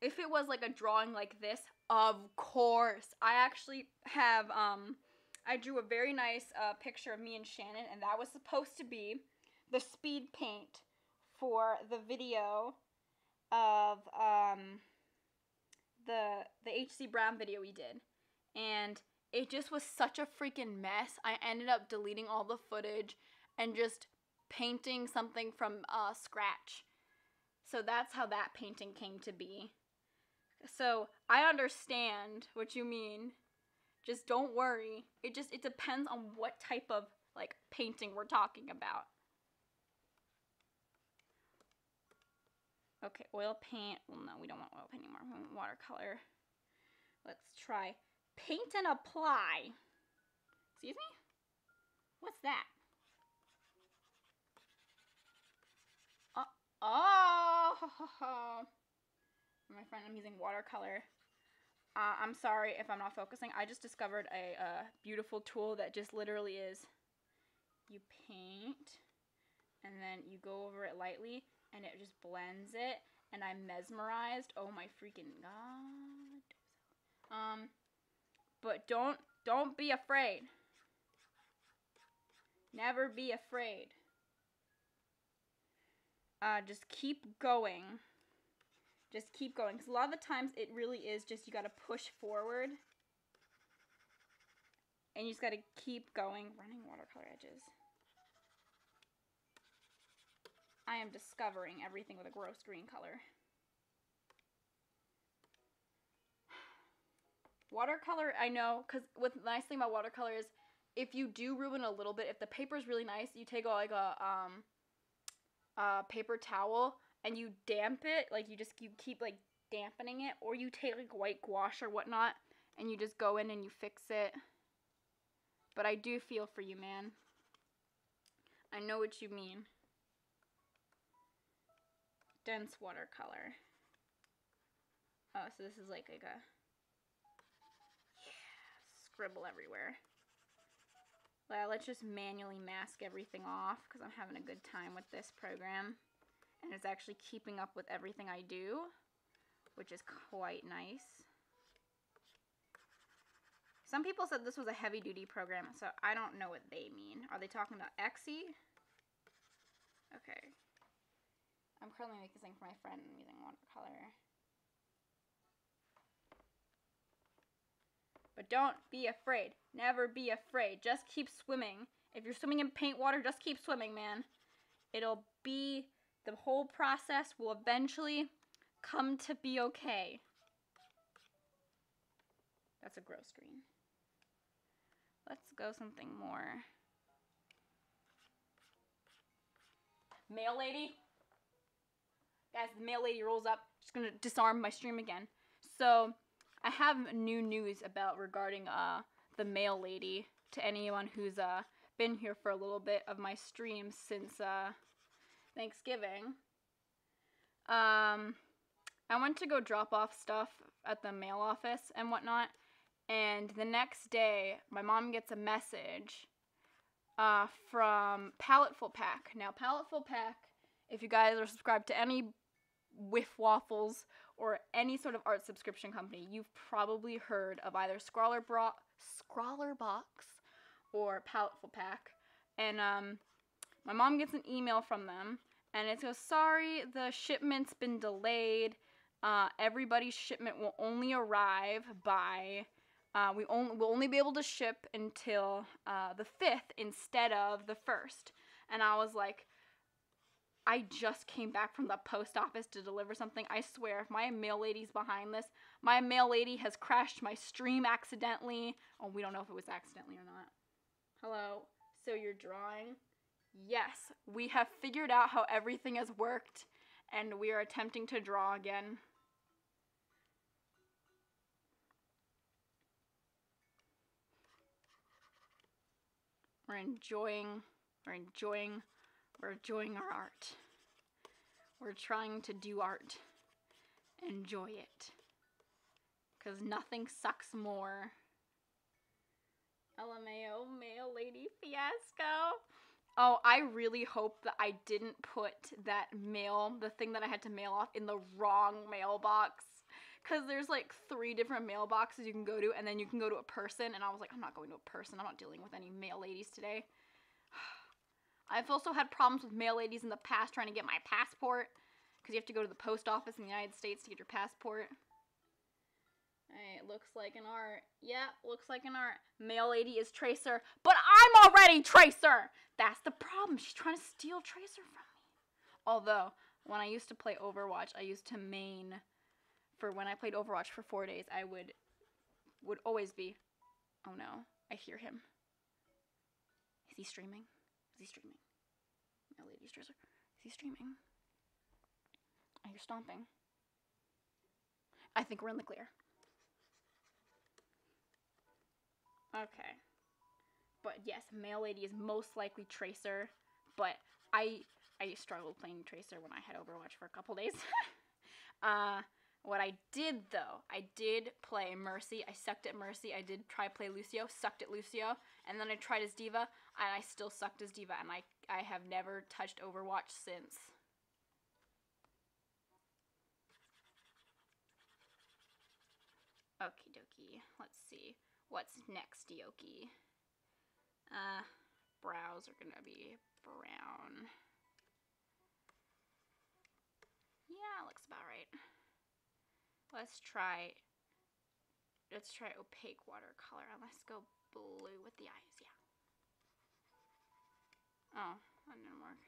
if it was like a drawing like this, of course. I actually have, I drew a very nice picture of me and Shannon, and that was supposed to be the speed paint for the video of the H.C. Brown video we did. And it just was such a freaking mess. I ended up deleting all the footage and just painting something from scratch. So that's how that painting came to be. So I understand what you mean. Just don't worry. It depends on what type of like painting we're talking about. Okay, oil paint. Well, no, we don't want oil paint anymore. We want watercolor. Let's try paint and apply. Excuse me? What's that? Oh! My friend, I'm using watercolor. I'm sorry if I'm not focusing. I just discovered a beautiful tool that just literally is, you paint, and then you go over it lightly, and it just blends it, and I'm mesmerized. Oh my freaking god. But don't be afraid. Never be afraid. Just keep going. Just keep going. Because a lot of the times it really is just you gotta push forward. And you just gotta keep going. Running watercolor edges. I am discovering everything with a gross green color. Watercolor, I know, because the nice thing about watercolor is if you do ruin a little bit, if the paper is really nice, you take like a paper towel and you damp it, like you keep like dampening it, or you take like white gouache or whatnot and you just go in and you fix it. But I do feel for you, man. I know what you mean. Dense watercolor. Oh, so this is like a scribble everywhere. Let's just manually mask everything off because I'm having a good time with this program. And it's actually keeping up with everything I do, which is quite nice. Some people said this was a heavy-duty program, so I don't know what they mean. Are they talking about XE? Okay. I'm currently making this for my friend and using watercolor. But don't be afraid. Never be afraid. Just keep swimming. If you're swimming in paint water, just keep swimming, man. It'll be, the whole process will eventually come to be okay. That's a gross green. Let's go something more. Mail lady. Guys, the mail lady rolls up. Just gonna disarm my stream again. So, I have new news regarding the mail lady to anyone who's been here for a little bit of my streams since Thanksgiving. I went to go drop off stuff at the mail office and whatnot, and the next day my mom gets a message from Paletful Pack. Now, Paletful Pack, if you guys are subscribed to any Whiff Waffles or any sort of art subscription company, you've probably heard of either Scrawler Box or Paletful Pack. and my mom gets an email from them, and it goes, sorry, the shipment's been delayed. Everybody's shipment will only arrive by, we'll only be able to ship until the 5th instead of the 1st. And I was like, I just came back from the post office to deliver something. I swear, if my mail lady's behind this, my mail lady has crashed my stream accidentally. Oh, we don't know if it was accidentally or not. Hello, so you're drawing? Yes, we have figured out how everything has worked, and we are attempting to draw again. We're enjoying our art. We're trying to do art. Enjoy it. Because nothing sucks more. LMAO, mail lady fiasco. Oh, I really hope that I didn't put that mail, the thing that I had to mail off, in the wrong mailbox. Because there's like 3 different mailboxes you can go to, and then you can go to a person, and I was like, I'm not going to a person. I'm not dealing with any mail ladies today. I've also had problems with mail ladies in the past trying to get my passport, because you have to go to the post office in the United States to get your passport. Alright, looks like an art. Yeah, looks like an art. Mail lady is Tracer, but I'm already Tracer! That's the problem. She's trying to steal Tracer from me. Although, when I used to play Overwatch, I used to main, for when I played Overwatch for 4 days, I would always be, oh no, I hear him. Is he streaming? Is he streaming? Mail lady's Tracer. Is he streaming? I hear stomping. I think we're in the clear. Okay. But yes, mail lady is most likely Tracer, but I struggled playing Tracer when I had Overwatch for a couple days. What I did though, I did play Mercy. I sucked at Mercy. I did try play Lucio, sucked at Lucio, and then I tried as D.Va, and I still sucked as D.Va, and I have never touched Overwatch since. Okie dokie. Let's see. What's next, Yoki? Brows are gonna be brown. Yeah, looks about right. Let's try opaque watercolor, and let's go blue with the eyes, yeah. Oh, that didn't work.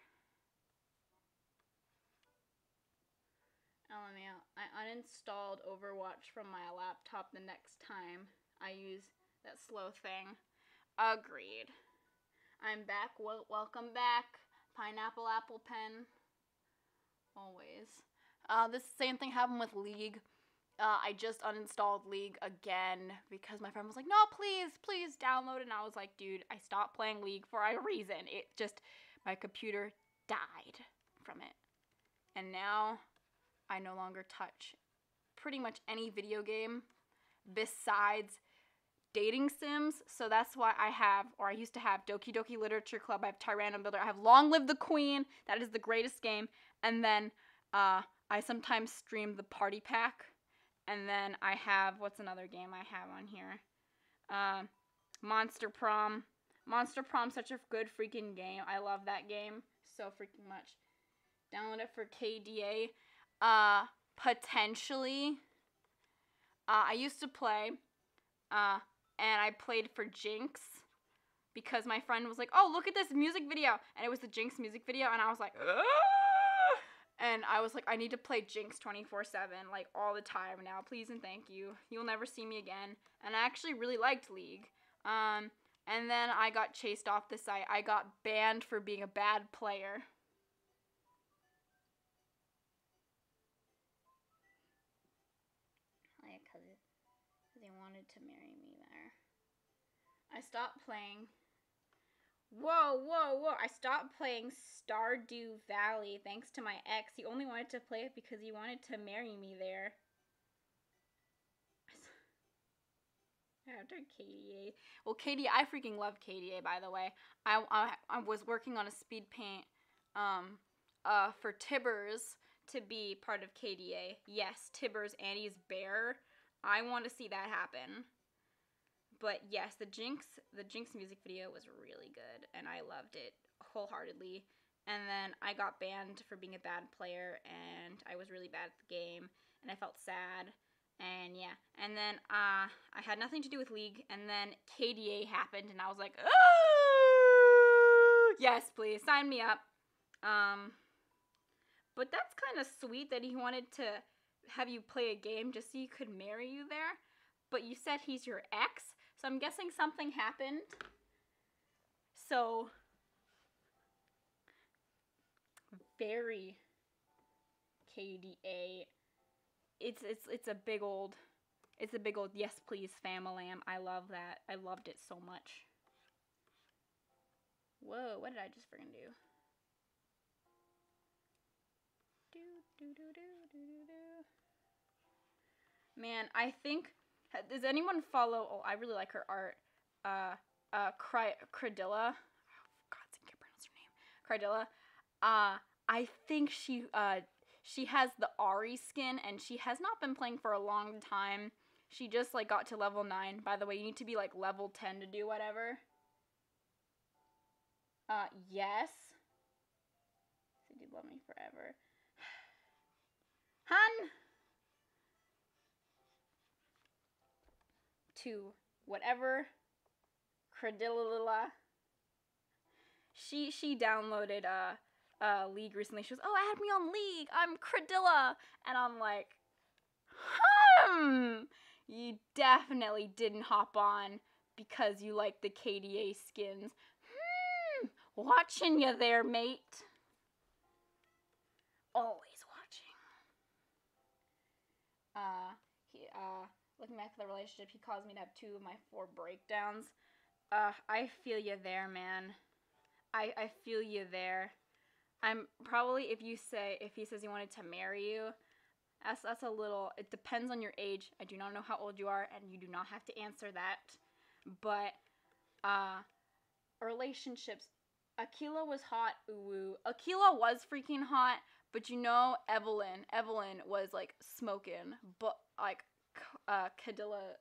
LMAO, I uninstalled Overwatch from my laptop the next time I use that slow thing. Agreed. I'm back. Welcome back. Pineapple Apple Pen. Always. This same thing happened with League. I just uninstalled League again because my friend was like, no, please download it. And I was like, dude, I stopped playing League for a reason. My computer died from it. And now I no longer touch pretty much any video game besides dating sims. So that's why I used to have Doki Doki Literature Club. I have Tyrannum Builder. I have Long Live the Queen. That is the greatest game. And then I sometimes stream the Party Pack. And then I have, what's another game I have on here? Monster Prom. Monster Prom's such a good freaking game. I love that game so freaking much. Download it for KDA. Potentially. I used to play, and I played for Jinx, because my friend was like, oh, look at this music video, and it was the Jinx music video, and I was like, ah! And I was like, I need to play Jinx 24/7, like, all the time now, please and thank you. You'll never see me again. And I actually really liked League. And then I got chased off the site. I got banned for being a bad player. Because they wanted to marry me there. I stopped playing. Whoa. I stopped playing Stardew Valley thanks to my ex. He only wanted to play it because he wanted to marry me there. After KDA. Well, KDA, I freaking love KDA, by the way. I was working on a speed paint for Tibbers to be part of KDA. Yes, Tibbers, Annie's bear. I want to see that happen. But yes, the Jinx music video was really good, and I loved it wholeheartedly. And then I got banned for being a bad player, and I was really bad at the game, and I felt sad. And yeah, and then I had nothing to do with League, and then KDA happened, and I was like, oh, yes, please sign me up. But that's kind of sweet that he wanted to have you play a game just so you could marry you there. But you said he's your ex, so I'm guessing something happened. So very KDA. It's a big old yes please famalam. I love that. I loved it so much. Whoa, what did I just freaking do? Man, I think, does anyone follow, oh, I really like her art, Cradilla. Oh, God's sake, I can't pronounce her name. Cradilla. I think she has the Ari skin, and she has not been playing for a long time. She just, like, got to level 9. By the way, you need to be, like, level 10 to do whatever. Yes. So you love me forever. Hun! To whatever Cradilla. She downloaded League recently. She was, oh, add me on League. I'm Cradilla. And I'm like, you definitely didn't hop on because you like the KDA skins. Watching you there, mate. Always watching. Looking back at the relationship, he caused me to have 2 of my 4 breakdowns. I feel you there, man. I feel you there. I'm probably, if he says he wanted to marry you, that's a little, it depends on your age. I do not know how old you are, and you do not have to answer that. But, relationships, Aquila was hot, ooh. Aquila was freaking hot, but you know, Evelyn was, like, smoking, but, like, Cadilla's,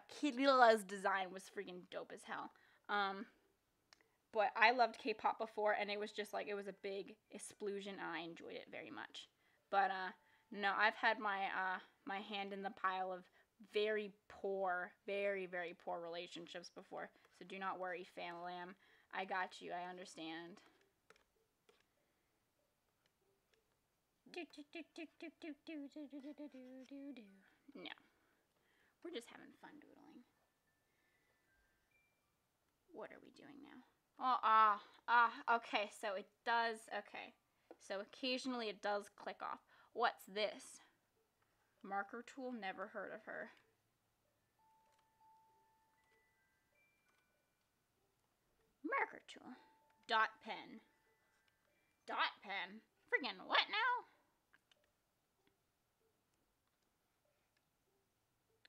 Kirilla's design was freaking dope as hell. But I loved K-pop before, and it was just like, it was a big explosion, and I enjoyed it very much. But, no, I've had my, my hand in the pile of very poor, very, very poor relationships before. So do not worry, fam-lam. I got you, I understand. No. We're just having fun doodling. What are we doing now? Oh, okay, so it does, okay. So occasionally it does click off. What's this? Marker tool? Never heard of her. Marker tool. Dot pen. Dot pen? Friggin' what now?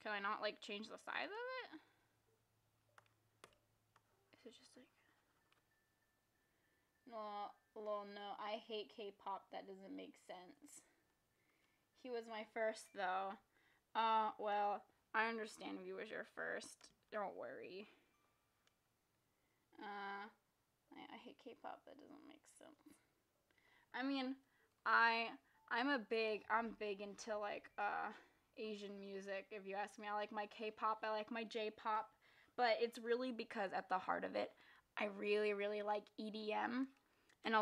Can I not, like, change the size of it? Is it just like... No, I hate K-pop. That doesn't make sense. He was my first, though. Well, I understand if he was your first. Don't worry. I hate K-pop. That doesn't make sense. I mean, I'm big into, like, Asian music, if you ask me. I like my K-pop, I like my J-pop, but it's really because at the heart of it, I really, really like EDM, and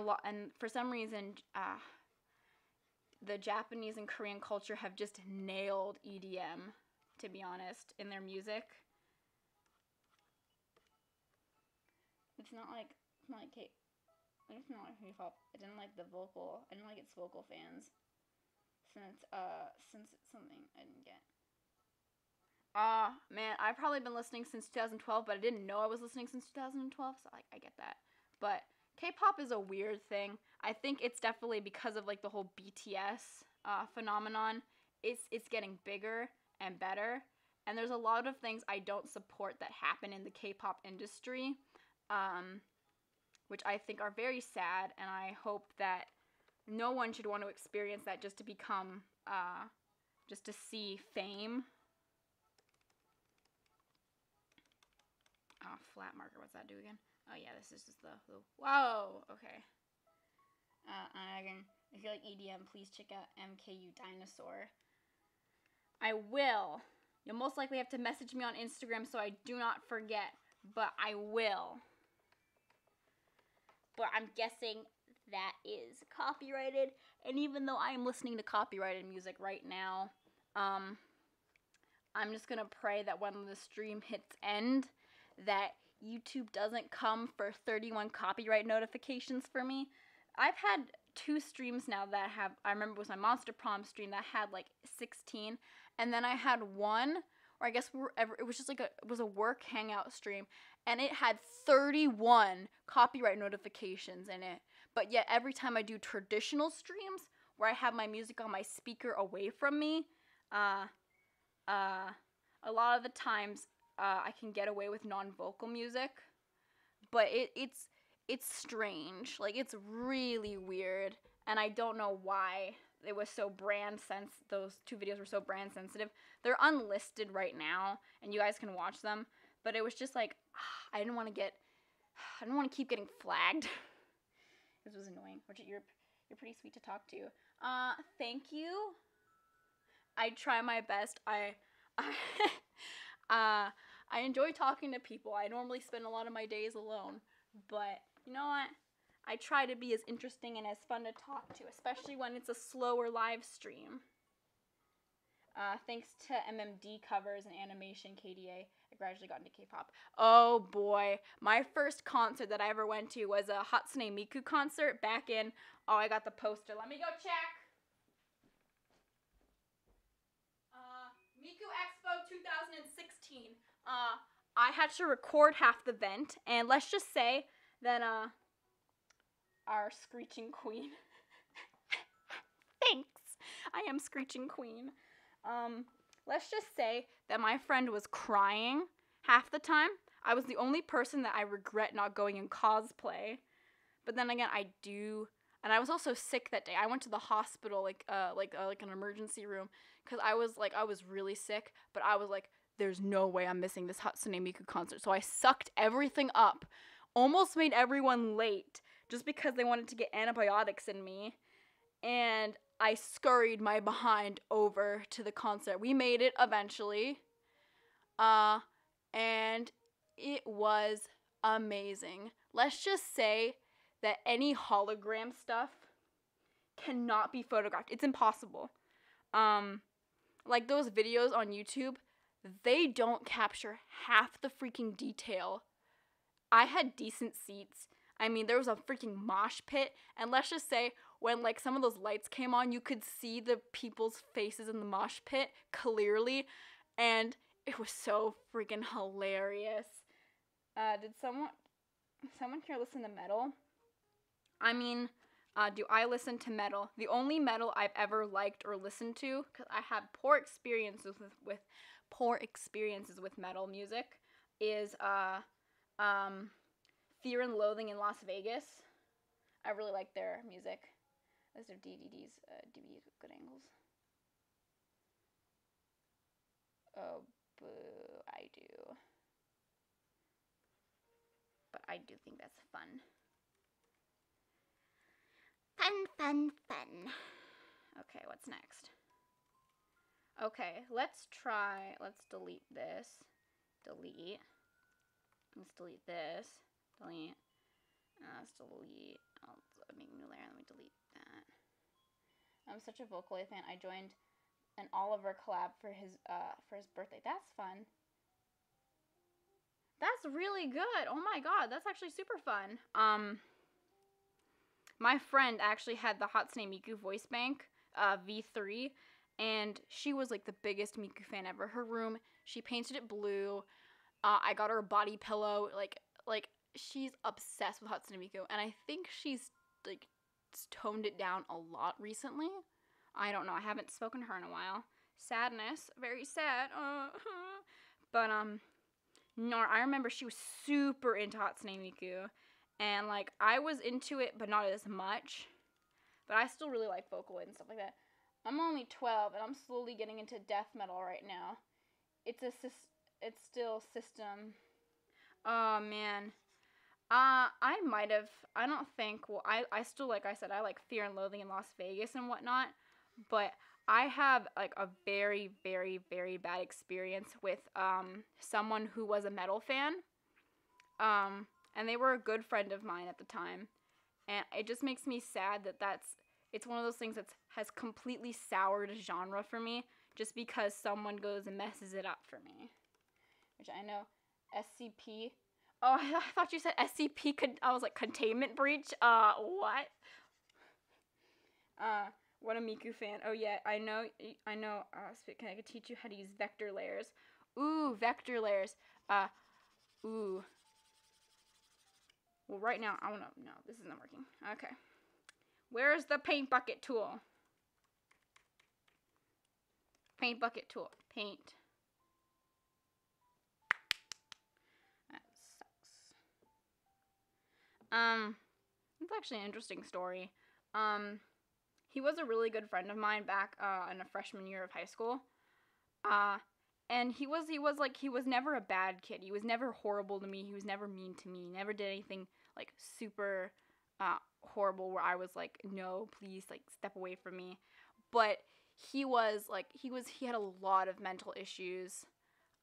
for some reason, the Japanese and Korean culture have just nailed EDM, to be honest, in their music. It's not like K-pop. I didn't like its vocal fans. Since it's something I didn't get. Man, I've probably been listening since 2012, but I didn't know I was listening since 2012, so I get that. But K-pop is a weird thing. I think it's definitely because of, like, the whole BTS phenomenon. It's getting bigger and better, and there's a lot of things I don't support that happen in the K-pop industry, which I think are very sad, and I hope that no one should want to experience that just to become just to see fame. Oh, flat marker. What's that do again? Oh yeah, this is just the whoa. Okay. Again, if you like EDM, please check out MKU Dinosaur. I will. You'll most likely have to message me on Instagram so I do not forget, but I will. But I'm guessing that is copyrighted, and even though I am listening to copyrighted music right now, I'm just gonna pray that when the stream hits end, that YouTube doesn't come for 31 copyright notifications for me. I've had 2 streams now that have, I remember it was my Monster Prom stream that had like 16, and then I had one, or I guess it was just like it was a work hangout stream, and it had 31 copyright notifications in it. But yet every time I do traditional streams where I have my music on my speaker away from me, a lot of the times I can get away with non-vocal music, but it's strange. Like, it's really weird, and I don't know why it was so those 2 videos were so brand sensitive. They're unlisted right now, and you guys can watch them, but it was just like, I didn't want to keep getting flagged. This was annoying. Wichit, you're pretty sweet to talk to. Thank you. I try my best. I enjoy talking to people. I normally spend a lot of my days alone, but you know what? I try to be as interesting and as fun to talk to, especially when it's a slower live stream. Thanks to MMD covers and animation KDA, I gradually got into K-pop. Oh boy, my first concert that I ever went to was a Hatsune Miku concert back in, oh, I got the poster. Let me go check. Miku Expo 2016. I had to record half the vent, and let's just say that our Screeching Queen. Thanks. I am Screeching Queen. Let's just say that my friend was crying half the time. I was the only person that I regret not going in cosplay. But then again, I do, and I was also sick that day. I went to the hospital, like an emergency room, because I was really sick, but I was like, there's no way I'm missing this Hatsune Miku concert. So I sucked everything up, almost made everyone late, just because they wanted to get antibiotics in me, and I scurried my behind over to the concert. We made it eventually, and it was amazing. Let's just say that any hologram stuff cannot be photographed. It's impossible. Like those videos on YouTube, they don't capture half the freaking detail. I had decent seats. I mean, there was a freaking mosh pit, and let's just say when like some of those lights came on, you could see the people's faces in the mosh pit clearly, and it was so freaking hilarious. Did someone here listen to metal? I mean, do I listen to metal? The only metal I've ever liked or listened to, because I had poor experiences with metal music, is Fear and Loathing in Las Vegas. I really like their music. Those are DVDs with good angles. Oh, boo, I do. But I do think that's fun. Fun. Okay, what's next? Okay, let's delete this. Delete. Let's delete this. Delete. Let's delete. I'll make a new layer. Let me delete that. I'm such a Vocaloid fan. I joined an Oliver collab for his birthday. That's fun. That's really good. Oh my god, that's actually super fun. My friend actually had the Hatsune Miku voice bank, V3, and she was like the biggest Miku fan ever. Her room, she painted it blue. I got her a body pillow. Like she's obsessed with Hatsune Miku, and I think she's like toned it down a lot recently. I don't know. I haven't spoken to her in a while. Sadness, very sad. But no, I remember she was super into Hatsune Miku, and like I was into it, but not as much. But I still really like Vocaloid and stuff like that. I'm only 12 and I'm slowly getting into death metal right now. It's still system. Oh man. I might have. I don't think. Well, I still, like I said, I like Fear and Loathing in Las Vegas and whatnot, but I have like a very, very, very bad experience with someone who was a metal fan, and they were a good friend of mine at the time, and it just makes me sad that it's one of those things that has completely soured a genre for me just because someone goes and messes it up for me, which I know SCP. Oh, I thought you said SCP. I was like, containment breach. What? What a Miku fan. Oh yeah, I know. Can I teach you how to use vector layers? Ooh, vector layers. Ooh. Well, right now I wanna. No, this isn't working. Okay. Where's the paint bucket tool? Paint bucket tool. Paint. That sucks. It's actually an interesting story. He was a really good friend of mine back in a freshman year of high school. And he was never a bad kid. He was never horrible to me. He was never mean to me. He never did anything like super horrible where I was like, no, please, like, step away from me. But he had a lot of mental issues.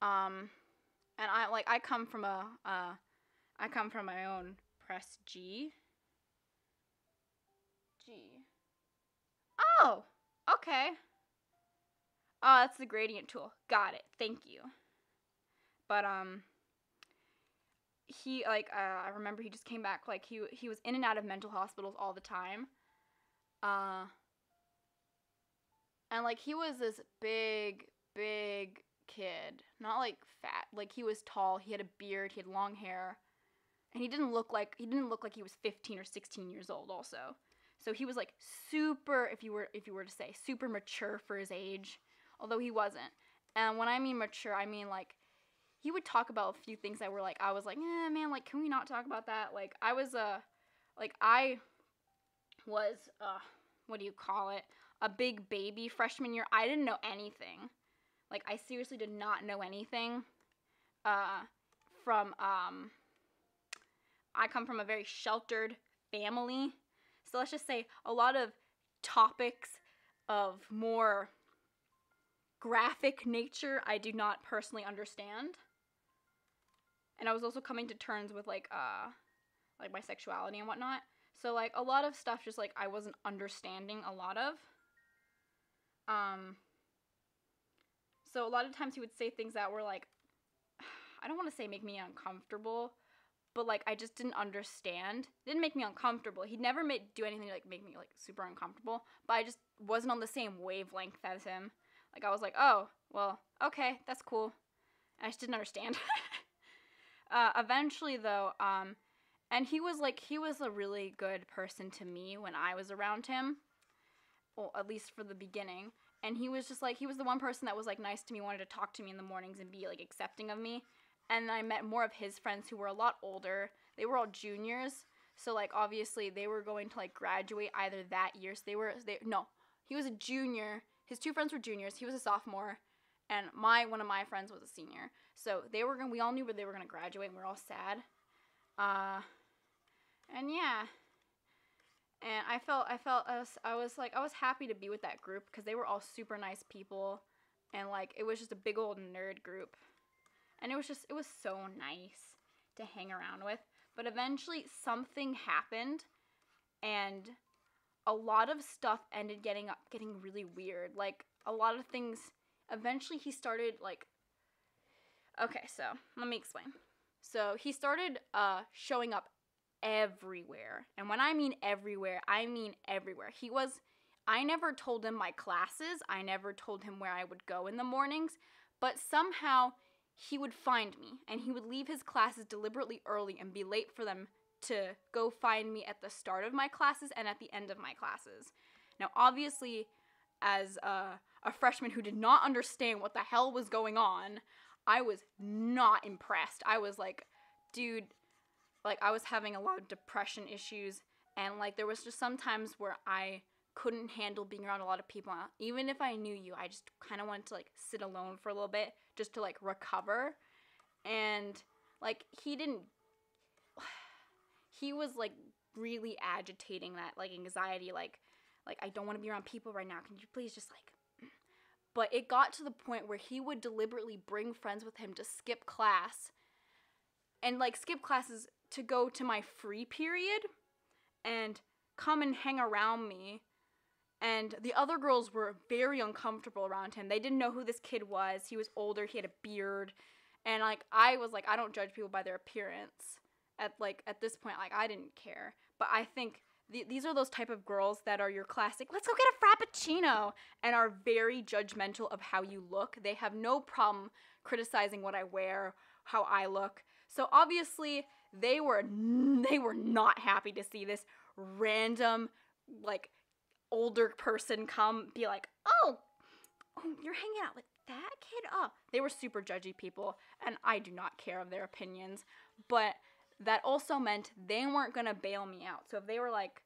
And I come from my own press G. Oh, okay. Oh, that's the gradient tool. Got it. Thank you. But he I remember he just came back, like he was in and out of mental hospitals all the time. And like he was this big kid, not like fat. Like he was tall, he had a beard, he had long hair. And he didn't look like he was 15 or 16 years old also. So he was like super, if you were to say, super mature for his age, although he wasn't. And when I mean mature, I mean like he would talk about a few things that were like, I was like, man, like, can we not talk about that? Like I was what do you call it? A big baby freshman year. I didn't know anything. Like I seriously did not know anything. I come from a very sheltered family. So let's just say a lot of topics of more graphic nature I do not personally understand. And I was also coming to terms with like my sexuality and whatnot. So like a lot of stuff just like I wasn't understanding a lot of. So a lot of times he would say things that were like, I don't want to say make me uncomfortable, but like I just didn't understand. It didn't make me uncomfortable. He'd never do anything to like make me like super uncomfortable, but I just wasn't on the same wavelength as him. Like I was like, oh, well, okay, that's cool. And I just didn't understand. Eventually though, and he was a really good person to me when I was around him. Well, at least for the beginning. And he was just like, he was the one person that was like nice to me, wanted to talk to me in the mornings and be like accepting of me. And I met more of his friends who were a lot older. They were all juniors. So like obviously they were going to like graduate either that year. So he was a junior. His two friends were juniors. He was a sophomore. And one of my friends was a senior. So we all knew where they were gonna graduate and we were all sad. And yeah. And I was happy to be with that group because they were all super nice people, and like it was just a big old nerd group, and it was so nice to hang around with. But eventually something happened, and a lot of stuff ended getting really weird. Like a lot of things. Eventually he started like. Okay, so let me explain. So he started showing up everywhere. And when I mean everywhere, I mean everywhere. I never told him my classes. I never told him where I would go in the mornings. But somehow he would find me. And he would leave his classes deliberately early and be late for them to go find me at the start of my classes and at the end of my classes. Now, obviously, as a freshman who did not understand what the hell was going on, I was not impressed. I was like, dude, like I was having a lot of depression issues, and like there was just some times where I couldn't handle being around a lot of people. Even if I knew you, I just kind of wanted to, like, sit alone for a little bit just to, like, recover. And, like, he was, like, really agitating that, like, anxiety, like, I don't want to be around people right now. Can you please just, like... But it got to the point where he would deliberately bring friends with him to skip class. And, like, skip classes to go to my free period and come and hang around me. And the other girls were very uncomfortable around him. They didn't know who this kid was. He was older. He had a beard. And, like, I was like, I don't judge people by their appearance. At this point, like, I didn't care. But I think these are those type of girls that are your classic, let's go get a frappuccino, and are very judgmental of how you look. They have no problem criticizing what I wear, how I look. So obviously, they were not happy to see this random, like, older person come be like, oh, you're hanging out with that kid? Oh, they were super judgy people, and I do not care of their opinions. But that also meant they weren't gonna bail me out. So if they were like,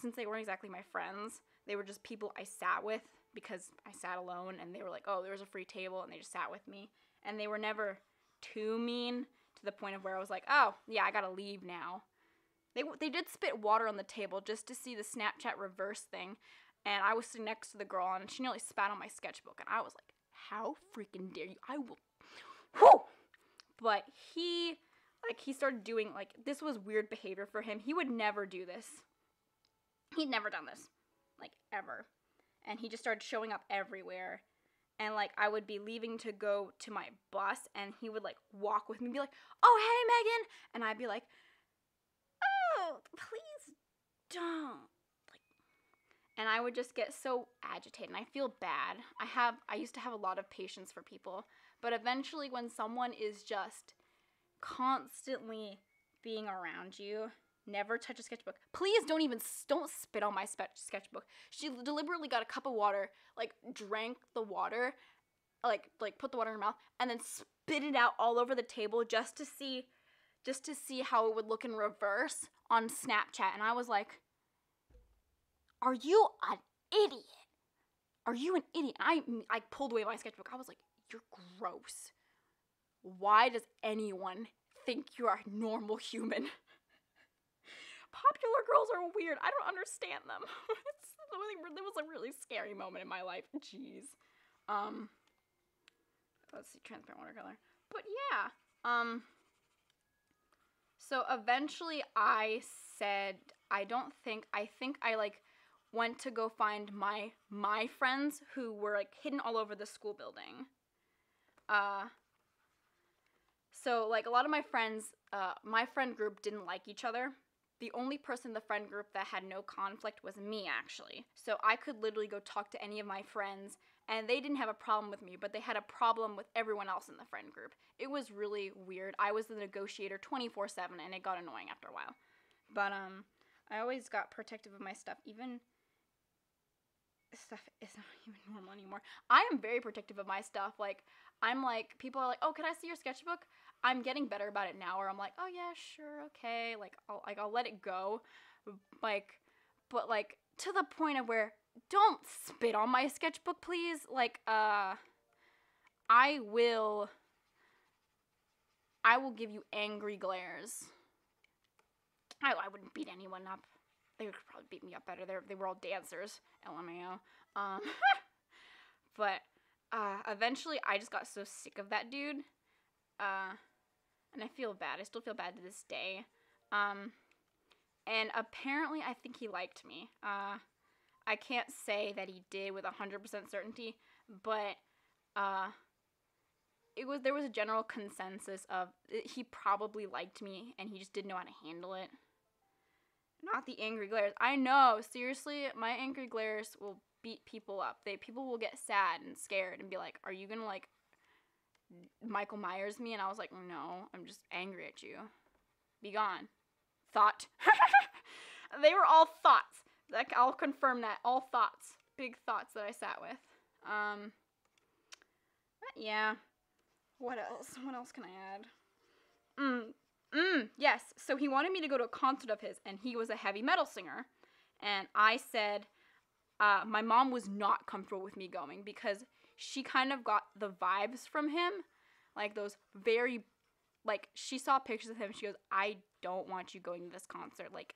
since they weren't exactly my friends, they were just people I sat with because I sat alone, and they were like, oh, there was a free table, and they just sat with me. And they were never too mean to the point of where I was like, oh, yeah, I gotta leave now. They did spit water on the table just to see the Snapchat reverse thing, and I was sitting next to the girl, and she nearly spat on my sketchbook, and I was like, how freaking dare you? I will, whew! But he started doing, like, this was weird behavior for him. He would never do this. He'd never done this, like, ever. And he just started showing up everywhere. And, like, I would be leaving to go to my bus, and he would, like, walk with me and be like, oh, hey, Megan! And I'd be like, oh, please don't. Like, and I would just get so agitated, and I feel bad. I used to have a lot of patience for people. But eventually, when someone is just constantly being around you, never touch a sketchbook. Please don't spit on my sketchbook. She deliberately got a cup of water, like, drank the water, like put the water in her mouth, and then spit it out all over the table just to see how it would look in reverse on Snapchat. And I was like, are you an idiot? Are you an idiot? I pulled away my sketchbook. I was like, you're gross. Why does anyone think you are a normal human? Popular girls are weird. I don't understand them. It was a really scary moment in my life. Jeez. Let's see, transparent watercolor. But yeah. So eventually I said, I think I, like, went to go find my friends who were, like, hidden all over the school building. So, like, a lot of my friends, my friend group didn't like each other. The only person in the friend group that had no conflict was me, actually. So I could literally go talk to any of my friends, and they didn't have a problem with me, but they had a problem with everyone else in the friend group. It was really weird. I was the negotiator 24/7, and it got annoying after a while. But, I always got protective of my stuff, even... Stuff is not even normal anymore. I am very protective of my stuff. Like, I'm like, people are like, oh, can I see your sketchbook? I'm getting better about it now, where I'm like, oh yeah, sure, okay, like, I'll let it go, like, but, like, to the point of where, don't spit on my sketchbook, please. Like, I will give you angry glares. I wouldn't beat anyone up. They would probably beat me up better. They were all dancers, LMAO. But eventually I just got so sick of that dude. And I feel bad. I still feel bad to this day. And apparently I think he liked me. I can't say that he did with 100% certainty, but there was a general consensus of he probably liked me, and he just didn't know how to handle it. Not the angry glares. I know, seriously, my angry glares will beat people up. People will get sad and scared and be like, are you gonna, like, Michael Myers me? And I was like, no, I'm just angry at you. Be gone. Thought. They were all thoughts. Like, I'll confirm that. All thoughts. Big thoughts that I sat with. But yeah. What else? What else can I add? Yes. So he wanted me to go to a concert of his, and he was a heavy metal singer. And I said, my mom was not comfortable with me going because she kind of got the vibes from him, like those very, like, she saw pictures of him. She goes, I don't want you going to this concert. Like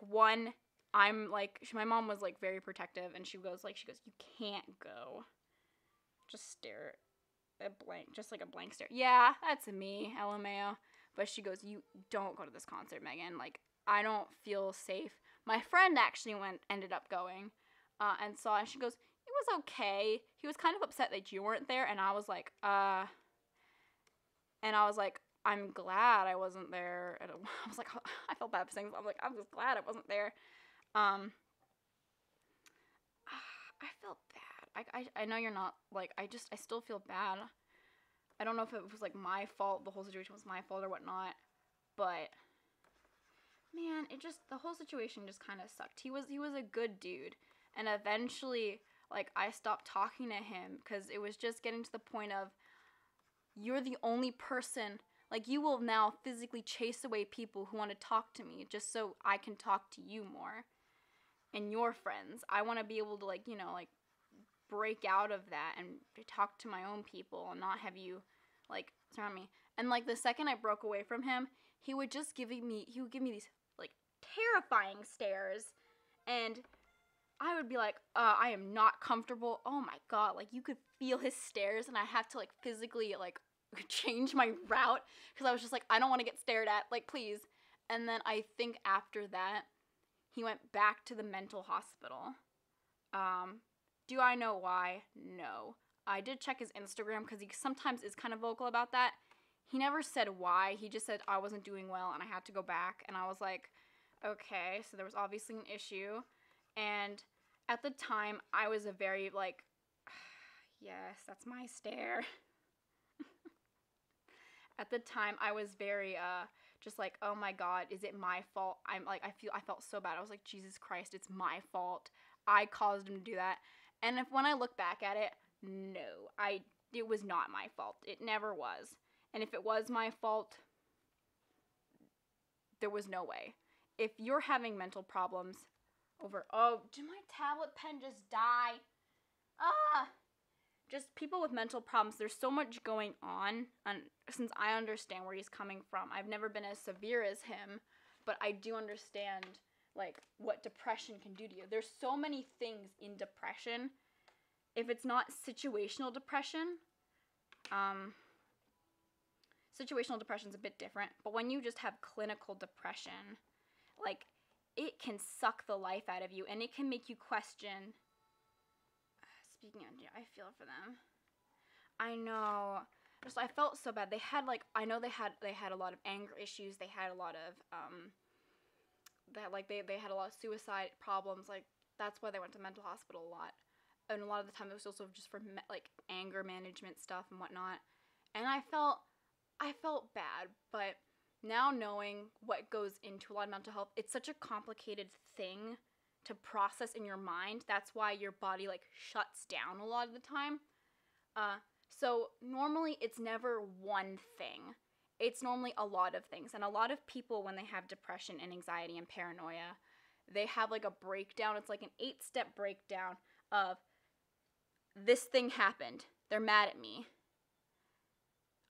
one, I'm like, my mom was like very protective, and she goes, you can't go. Just stare at blank, just like a blank stare. Yeah, that's me, LMAO. But she goes, you don't go to this concert, Megan. Like, I don't feel safe. My friend actually ended up going, and saw, and she goes, it was okay. He was kind of upset that you weren't there, and I was like, I'm glad I wasn't there. And I was like, I felt bad for saying this. I was like, I'm just glad I wasn't there. I felt bad. I know you're not, like, I still feel bad. I don't know if it was, like, my fault, the whole situation was my fault or whatnot, but, man, the whole situation just kind of sucked. He was a good dude, and eventually, like, I stopped talking to him, because it was just getting to the point of, you're the only person, like, you will now physically chase away people who want to talk to me, just so I can talk to you more, and your friends. I want to be able to, like, you know, like, break out of that and talk to my own people and not have you, like, surround me. And, like, the second I broke away from him, he would give me these, like, terrifying stares, and I would be like, I am not comfortable. Oh my god, like, you could feel his stares, and I have to, like, physically, like, change my route, because I was just like, I don't want to get stared at, like, please. And then I think after that, he went back to the mental hospital. Do I know why? No. I did check his Instagram, because he sometimes is kind of vocal about that. He never said why. He just said I wasn't doing well and I had to go back. And I was like, okay, so there was obviously an issue. And at the time, I was a very, like, yes, that's my stare. At the time, I was very, just like, oh my god, is it my fault? I felt so bad. I was like, Jesus Christ, it's my fault. I caused him to do that. And when I look back at it, no, it was not my fault. It never was. And if it was my fault, there was no way. If you're having mental problems did my tablet pen just die? Just people with mental problems, there's so much going on, and since I understand where he's coming from, I've never been as severe as him, but I do understand, like, what depression can do to you. There's so many things in depression. If it's not situational depression, situational depression's a bit different, but when you just have clinical depression, like, it can suck the life out of you, and it can make you question. Speaking of, I feel for them. I know. Just, I felt so bad. They had, like, I know they had a lot of anger issues. They had a lot of they had a lot of suicide problems. Like, that's why they went to mental hospital a lot. And a lot of the time it was also just for like anger management stuff and whatnot. And I felt bad, but now knowing what goes into a lot of mental health, it's such a complicated thing to process in your mind. That's why your body, like, shuts down a lot of the time. So normally it's never one thing. It's normally a lot of things. And a lot of people, when they have depression and anxiety and paranoia, they have, like, a breakdown. It's like an 8-step breakdown of, this thing happened. They're mad at me.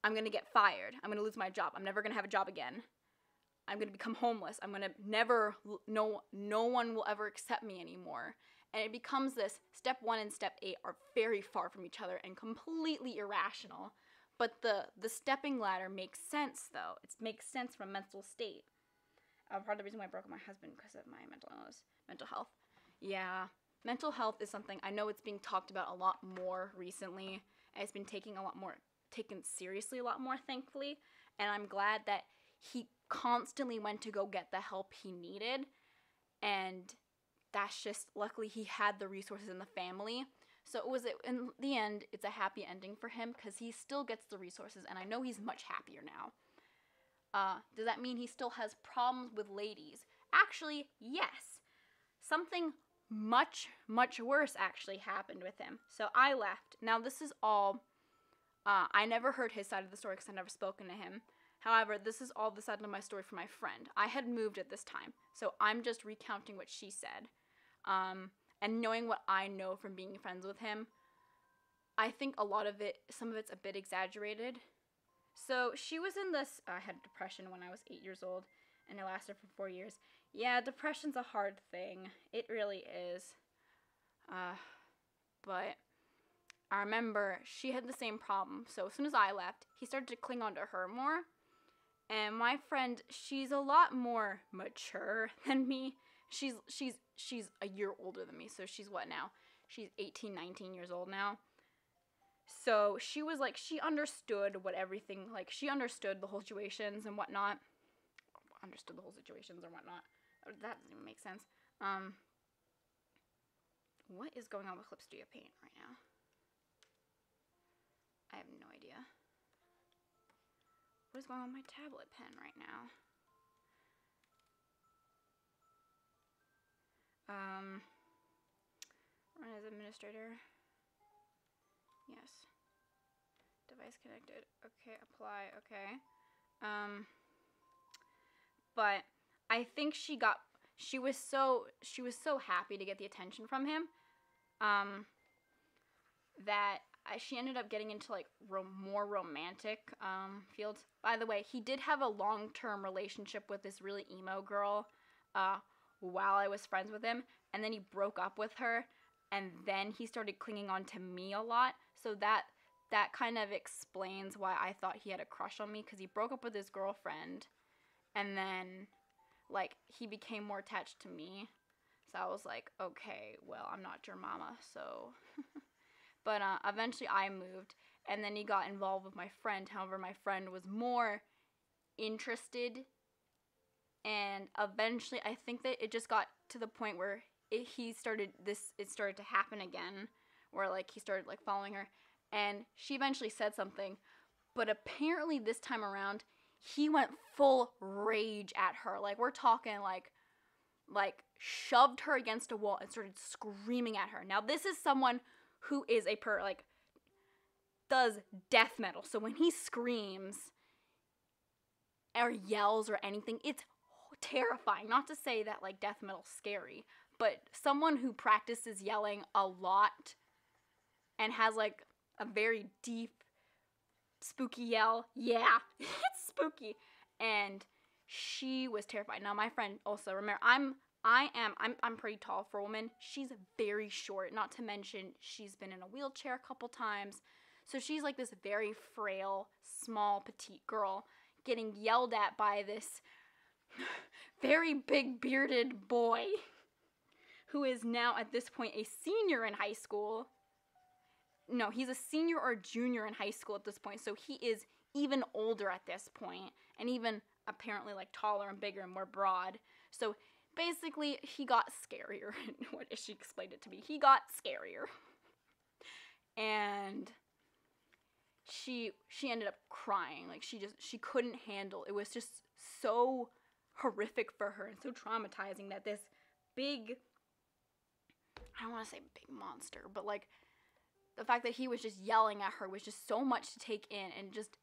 I'm going to get fired. I'm going to lose my job. I'm never going to have a job again. I'm going to become homeless. I'm going to no one will ever accept me anymore. And it becomes this, step 1 and step 8 are very far from each other and completely irrational. But the stepping ladder makes sense, though. It makes sense from a mental state. Part of the reason why I broke up with my husband, because of my mental health. Yeah, mental health is something, I know it's being talked about a lot more recently. And it's been taken seriously a lot more, thankfully. And I'm glad that he constantly went to go get the help he needed, and that's just, luckily he had the resources in the family, so in the end, it's a happy ending for him, because he still gets the resources, and I know he's much happier now. Does that mean he still has problems with ladies? Actually, yes. Something much, much worse actually happened with him. So I left. Now this is all, I never heard his side of the story because I've never spoken to him. However, this is all the side of my story for my friend. I had moved at this time, so I'm just recounting what she said. And knowing what I know from being friends with him, I think some of it's a bit exaggerated. So she was in this, I had depression when I was 8 years old, and it lasted for 4 years. Yeah, depression's a hard thing. It really is. But I remember she had the same problem. So as soon as I left, he started to cling on to her more. And my friend, she's a lot more mature than me. She's a year older than me. So she's what now? She's 18, 19 years old now. So she was like, she understood what everything, like, she understood the whole situations and whatnot. Understood the whole situations or whatnot. That doesn't even make sense. What is going on with Clip Studio Paint right now? I have no idea. What is going on with my tablet pen right now? Run as administrator. Yes. Device connected. Okay, apply. Okay. But I think she was so happy to get the attention from him, that she ended up getting into like more romantic fields. By the way, he did have a long-term relationship with this really emo girl while I was friends with him, and then he broke up with her, and then he started clinging on to me a lot. So that kind of explains why I thought he had a crush on me, because he broke up with his girlfriend, and then like he became more attached to me. So I was like, okay, well, I'm not your mama, so. But eventually I moved, and then he got involved with my friend. However, my friend was more interested, and eventually I think that it just got to the point where it started to happen again, where like he started like following her, and she eventually said something, but apparently this time around he went full rage at her. Like, we're talking like shoved her against a wall and started screaming at her. Now this is someone who is does death metal. So when he screams or yells or anything, it's terrifying. Not to say that like death metal's scary, but someone who practices yelling a lot and has like a very deep, spooky yell, yeah, it's spooky. And she was terrified. Now my friend also, remember, I'm pretty tall for a woman. She's very short, not to mention she's been in a wheelchair a couple times. So she's like this very frail, small, petite girl getting yelled at by this very big bearded boy who is now at this point a senior in high school. No, he's a senior or junior in high school at this point. So he is even older at this point, and even apparently like taller and bigger and more broad. So basically, he got scarier. What she explained it to me. He got scarier. And she ended up crying. Like, she couldn't handle. It was just so horrific for her and so traumatizing that this big, I don't want to say big monster, but like the fact that he was just yelling at her was just so much to take in, and just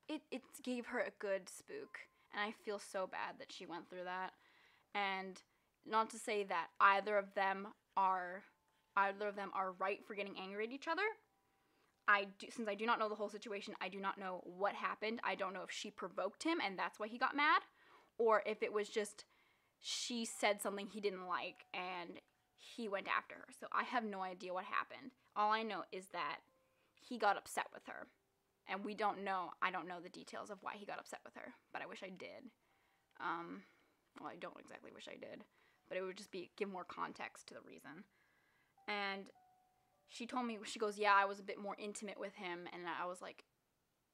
it gave her a good spook. And I feel so bad that she went through that. And not to say that either of them are right for getting angry at each other. Since I do not know the whole situation, I do not know what happened. I don't know if she provoked him and that's why he got mad, or if it was just she said something he didn't like and he went after her. So I have no idea what happened. All I know is that he got upset with her. And I don't know the details of why he got upset with her, but I wish I did. Well, I don't exactly wish I did, but it would just give more context to the reason. And she told me, she goes, yeah, I was a bit more intimate with him, and I was like,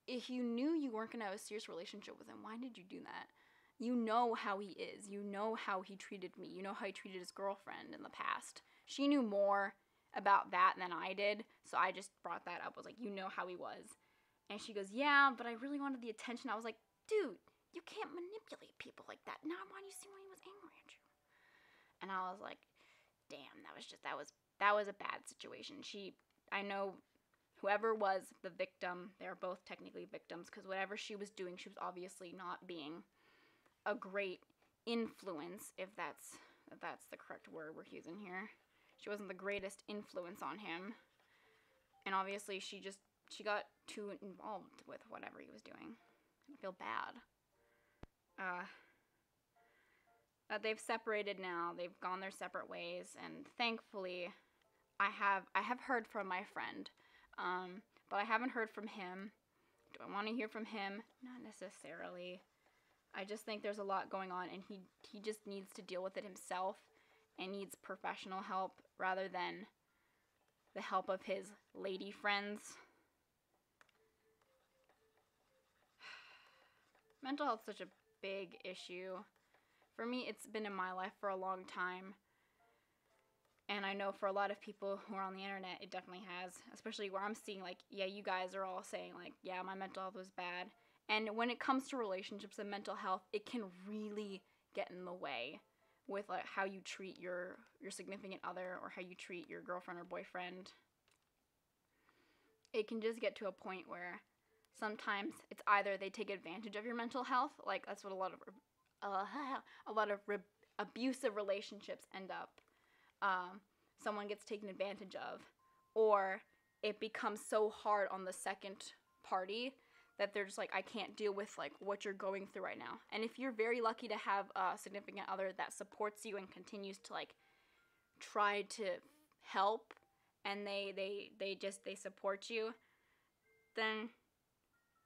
if you knew you weren't going to have a serious relationship with him, why did you do that? You know how he is. You know how he treated me. You know how he treated his girlfriend in the past. She knew more about that than I did, so I just brought that up. I was like, you know how he was. And she goes, yeah, but I really wanted the attention. I was like, dude, you can't manipulate people like that. Now why do you see when he was angry at you? And I was like, damn, that was a bad situation. I know whoever was the victim, they're both technically victims, because whatever she was doing, she was obviously not being a great influence, if that's the correct word we're using here. She wasn't the greatest influence on him, and obviously she got too involved with whatever he was doing. I feel bad. They've separated now. They've gone their separate ways, and thankfully, I have heard from my friend, but I haven't heard from him. Do I want to hear from him? Not necessarily. I just think there's a lot going on, and he just needs to deal with it himself, and needs professional help rather than the help of his lady friends. Mental health is such a big issue. For me, it's been in my life for a long time. And I know for a lot of people who are on the internet, it definitely has. Especially where I'm seeing, like, yeah, you guys are all saying, like, yeah, my mental health was bad. And when it comes to relationships and mental health, it can really get in the way with, like, how you treat your significant other or how you treat your girlfriend or boyfriend. It can just get to a point where sometimes it's either they take advantage of your mental health, like that's what a lot of abusive relationships end up. Someone gets taken advantage of, or it becomes so hard on the second party that they're just like, I can't deal with like what you're going through right now. And if you're very lucky to have a significant other that supports you and continues to like try to help, and they support you, then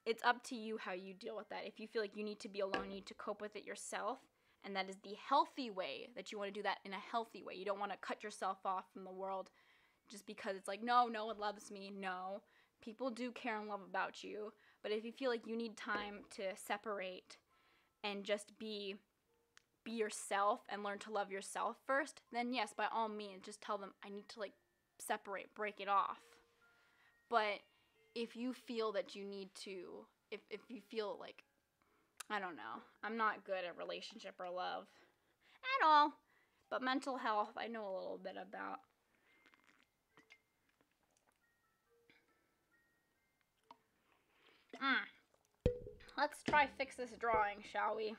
it's up to you how you deal with that. If you feel like you need to be alone, you need to cope with it yourself, and that is the healthy way, that you want to do that in a healthy way. You don't want to cut yourself off from the world just because it's like, no one loves me. No, people do care and love about you. But if you feel like you need time to separate and just be yourself and learn to love yourself first, then yes, by all means, just tell them, I need to like separate, break it off. But if you feel that you need to, if you feel like, I don't know, I'm not good at relationship or love at all, but mental health, I know a little bit about. Let's try fix this drawing, shall we?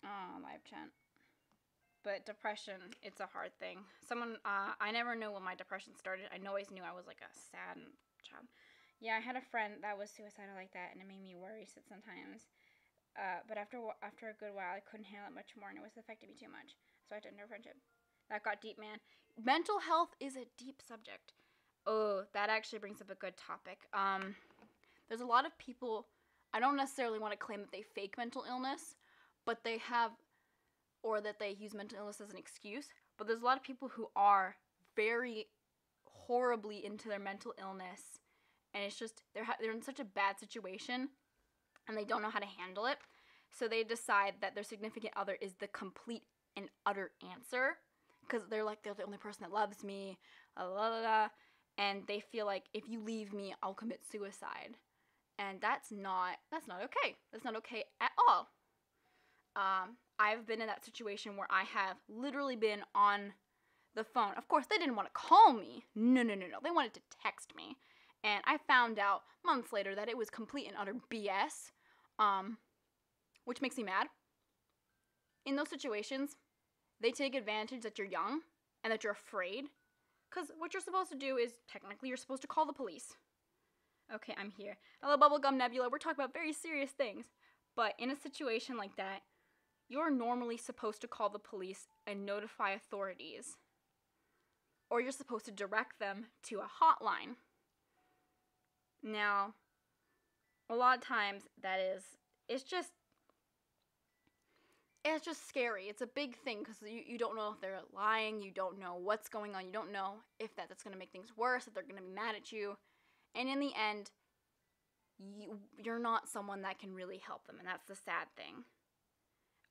Oh, live chat. But depression, it's a hard thing. I never knew when my depression started. I always knew I was like a sad child. Yeah, I had a friend that was suicidal like that, and it made me worry sometimes. But after a good while, I couldn't handle it much more, and it was affecting me too much. So I had to end our friendship. That got deep, man. Mental health is a deep subject. Oh, that actually brings up a good topic. There's a lot of people, I don't necessarily want to claim that they fake mental illness, but they have, or that they use mental illness as an excuse, but there's a lot of people who are very horribly into their mental illness, and it's just, they're in such a bad situation, and they don't know how to handle it, so they decide that their significant other is the complete and utter answer, because they're like, they're the only person that loves me, and they feel like, if you leave me, I'll commit suicide, and that's not okay. That's not okay at all. I've been in that situation where I have literally been on the phone. Of course, they didn't want to call me. No. They wanted to text me. And I found out months later that it was complete and utter BS, which makes me mad. In those situations, they take advantage that you're young and that you're afraid. Because what you're supposed to do is, technically, you're supposed to call the police. Okay, I'm here. Hello, Bubblegum Nebula. We're talking about very serious things. But in a situation like that, you're normally supposed to call the police and notify authorities. Or you're supposed to direct them to a hotline. Now, a lot of times it's just scary. It's a big thing because you don't know if they're lying, you don't know what's going on, you don't know if that's going to make things worse, if they're going to be mad at you. And in the end, you're not someone that can really help them, and that's the sad thing.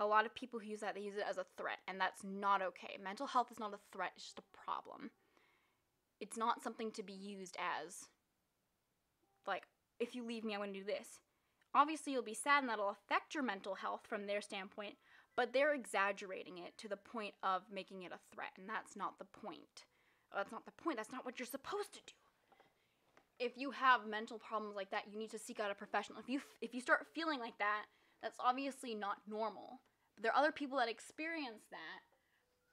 A lot of people who use that, they use it as a threat, and that's not okay. Mental health is not a threat, it's just a problem. It's not something to be used as, like, if you leave me, I'm going to do this. Obviously, you'll be sad, and that'll affect your mental health from their standpoint, but they're exaggerating it to the point of making it a threat, and that's not the point. That's not the point. That's not what you're supposed to do. if you have mental problems like that, you need to seek out a professional. If you start feeling like that, that's obviously not normal. But there are other people that experience that,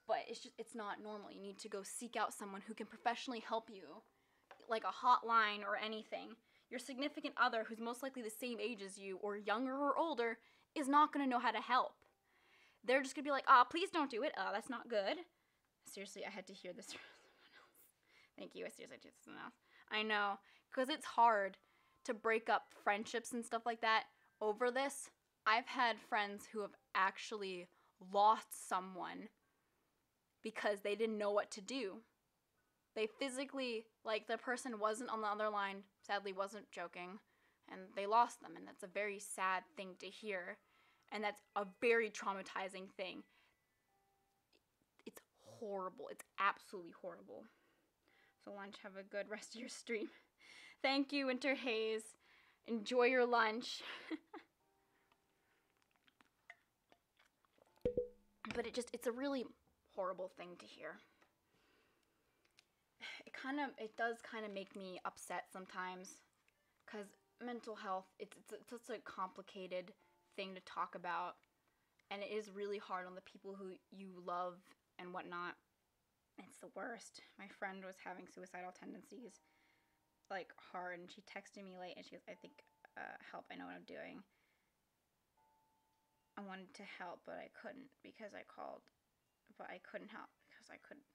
but it's not normal. You need to go seek out someone who can professionally help you, like a hotline or anything. Your significant other, who's most likely the same age as you, or younger or older, is not going to know how to help. They're just going to be like, please don't do it. That's not good. Seriously, I had to hear this from someone else. Thank you. I seriously had to hear this from someone else. I know, because it's hard to break up friendships and stuff like that over this. I've had friends who have actually lost someone because they didn't know what to do. They physically, like, the person wasn't on the other line, sadly wasn't joking, and they lost them, and that's a very sad thing to hear, and that's a very traumatizing thing. It's horrible. It's absolutely horrible. So lunch, have a good rest of your stream. Thank you, Winter Haze. Enjoy your lunch. But it's a really horrible thing to hear. It does kind of make me upset sometimes, because mental health, it's such a complicated thing to talk about, and it is really hard on the people who you love and whatnot. It's the worst. My friend was having suicidal tendencies, like, hard, and she texted me late, and she goes, I think, help, I know what I'm doing. I wanted to help, but I couldn't because I called, but I couldn't help because I couldn't.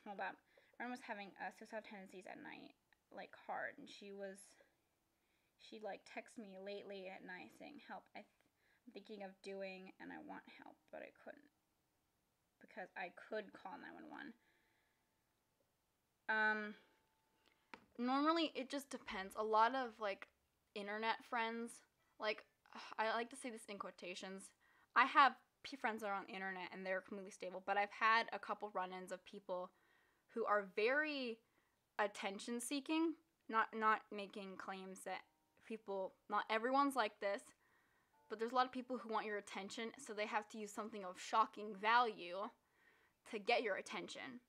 Hold on. Friend was having suicidal tendencies at night, like, hard, and she like texted me lately at night saying, help, I'm thinking of doing, and I want help, but I couldn't because I could call 911. Normally it just depends. A lot of, like, internet friends, like, I like to say this in quotations, I have friends that are on the internet and they're completely stable, but I've had a couple run-ins of people who are very attention seeking, not making claims that not everyone's like this, but there's a lot of people who want your attention, so they have to use something of shocking value to get your attention.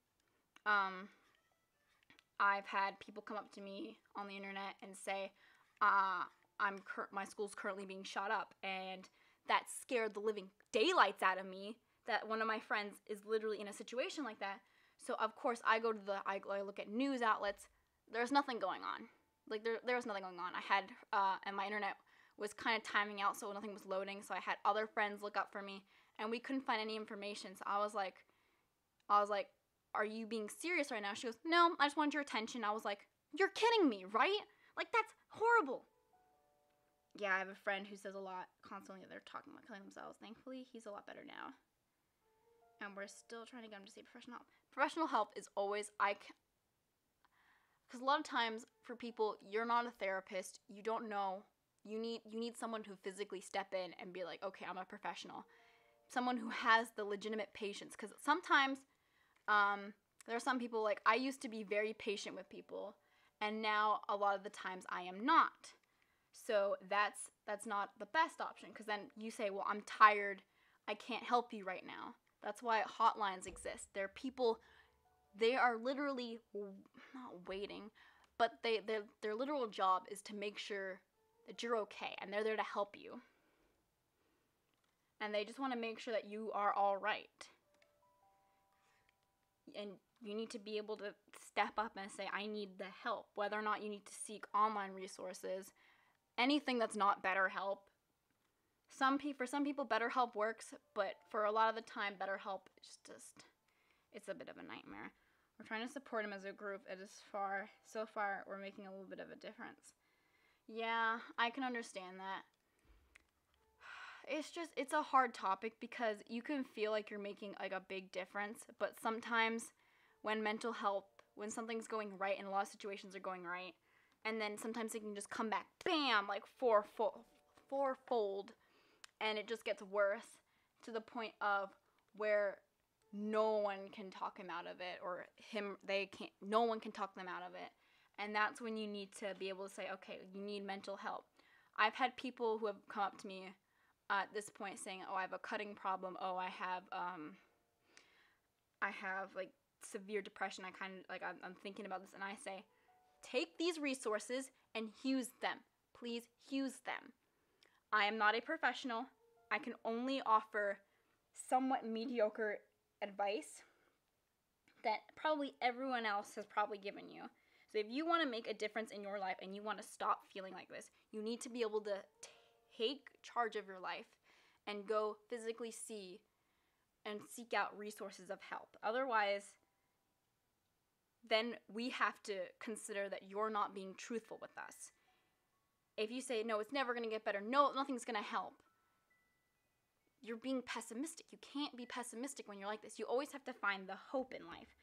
I've had people come up to me on the internet and say, my school's currently being shot up, and that scared the living daylights out of me, that one of my friends is literally in a situation like that. So of course I look at news outlets. There's nothing going on. Like, there's nothing going on. I had, and my internet was kind of timing out, so nothing was loading, so I had other friends look up for me, and we couldn't find any information. So I was like, are you being serious right now? She goes, no, I just wanted your attention. I was like, you're kidding me, right? Like, that's horrible. Yeah, I have a friend who says a lot constantly that they're talking about killing themselves. Thankfully, he's a lot better now. And we're still trying to get him to see professional help. Professional help is always, because a lot of times for people, you're not a therapist, you don't know, you need someone who physically step in and be like, okay, I'm a professional. Someone who has the legitimate patience, because sometimes, there are some people, like, I used to be very patient with people, and now a lot of the times I am not. So that's not the best option, because then you say, well, I'm tired, I can't help you right now. That's why hotlines exist. There are people, they are literally not waiting, but their literal job is to make sure that you're okay, and they're there to help you. And they just want to make sure that you are all right. And you need to be able to step up and say, I need the help, whether or not you need to seek online resources, anything that's not BetterHelp. For some people, BetterHelp works, but for a lot of the time, BetterHelp is just, it's a bit of a nightmare. We're trying to support him as a group. So far, we're making a little bit of a difference. Yeah, I can understand that. It's a hard topic because you can feel like you're making, like, a big difference, but sometimes when mental health, when something's going right, and a lot of situations are going right, and then sometimes it can just come back, bam, like fourfold, and it just gets worse to the point of where no one can talk him out of it, or no one can talk them out of it. And that's when you need to be able to say, okay, you need mental help. I've had people who have come up to me at this point saying, oh, I have a cutting problem, oh, I have like severe depression, I'm thinking about this, and I say, take these resources and use them. Please use them. I am not a professional. I can only offer somewhat mediocre advice that probably everyone else has probably given you. So if you want to make a difference in your life and you want to stop feeling like this, you need to be able to take charge of your life and go physically see and seek out resources of help. Otherwise, then we have to consider that you're not being truthful with us. If you say, no, it's never going to get better, no, nothing's going to help, you're being pessimistic. You can't be pessimistic when you're like this. You always have to find the hope in life.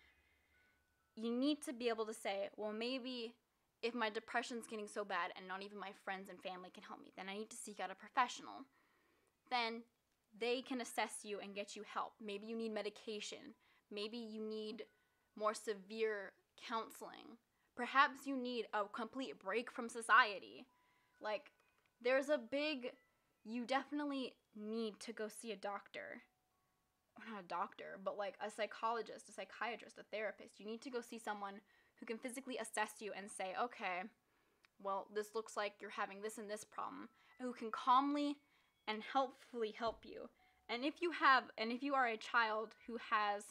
You need to be able to say, well, maybe if my depression's getting so bad and not even my friends and family can help me, then I need to seek out a professional. Then they can assess you and get you help. Maybe you need medication. Maybe you need more severe counseling. Perhaps you need a complete break from society. Like, you definitely need to go see a doctor. Well, not a doctor, but like a psychologist, a psychiatrist, a therapist. You need to go see someone who can physically assess you and say, okay, well, this looks like you're having this and this problem, and who can calmly and helpfully help you. And if you are a child who has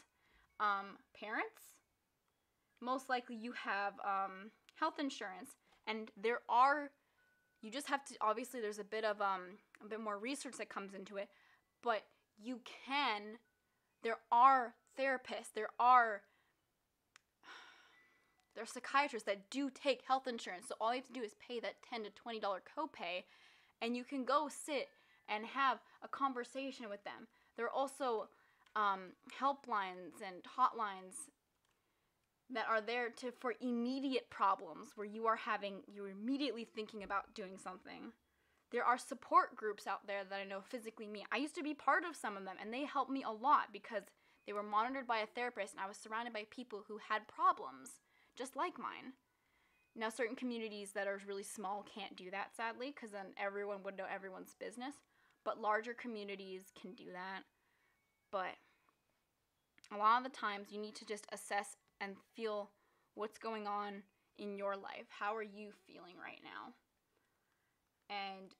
parents, most likely you have health insurance, and you just have to, obviously there's a bit more research that comes into it, but there are therapists, there are psychiatrists that do take health insurance, so all you have to do is pay that $10 to $20 copay, and you can go sit and have a conversation with them. There are also helplines and hotlines that are there for immediate problems where you're immediately thinking about doing something. There are support groups out there that I know physically me. I used to be part of some of them, and they helped me a lot because they were monitored by a therapist, and I was surrounded by people who had problems just like mine. Now, certain communities that are really small can't do that, sadly, because then everyone would know everyone's business. But larger communities can do that. But a lot of the times, you need to just assess and feel what's going on in your life. How are you feeling right now? And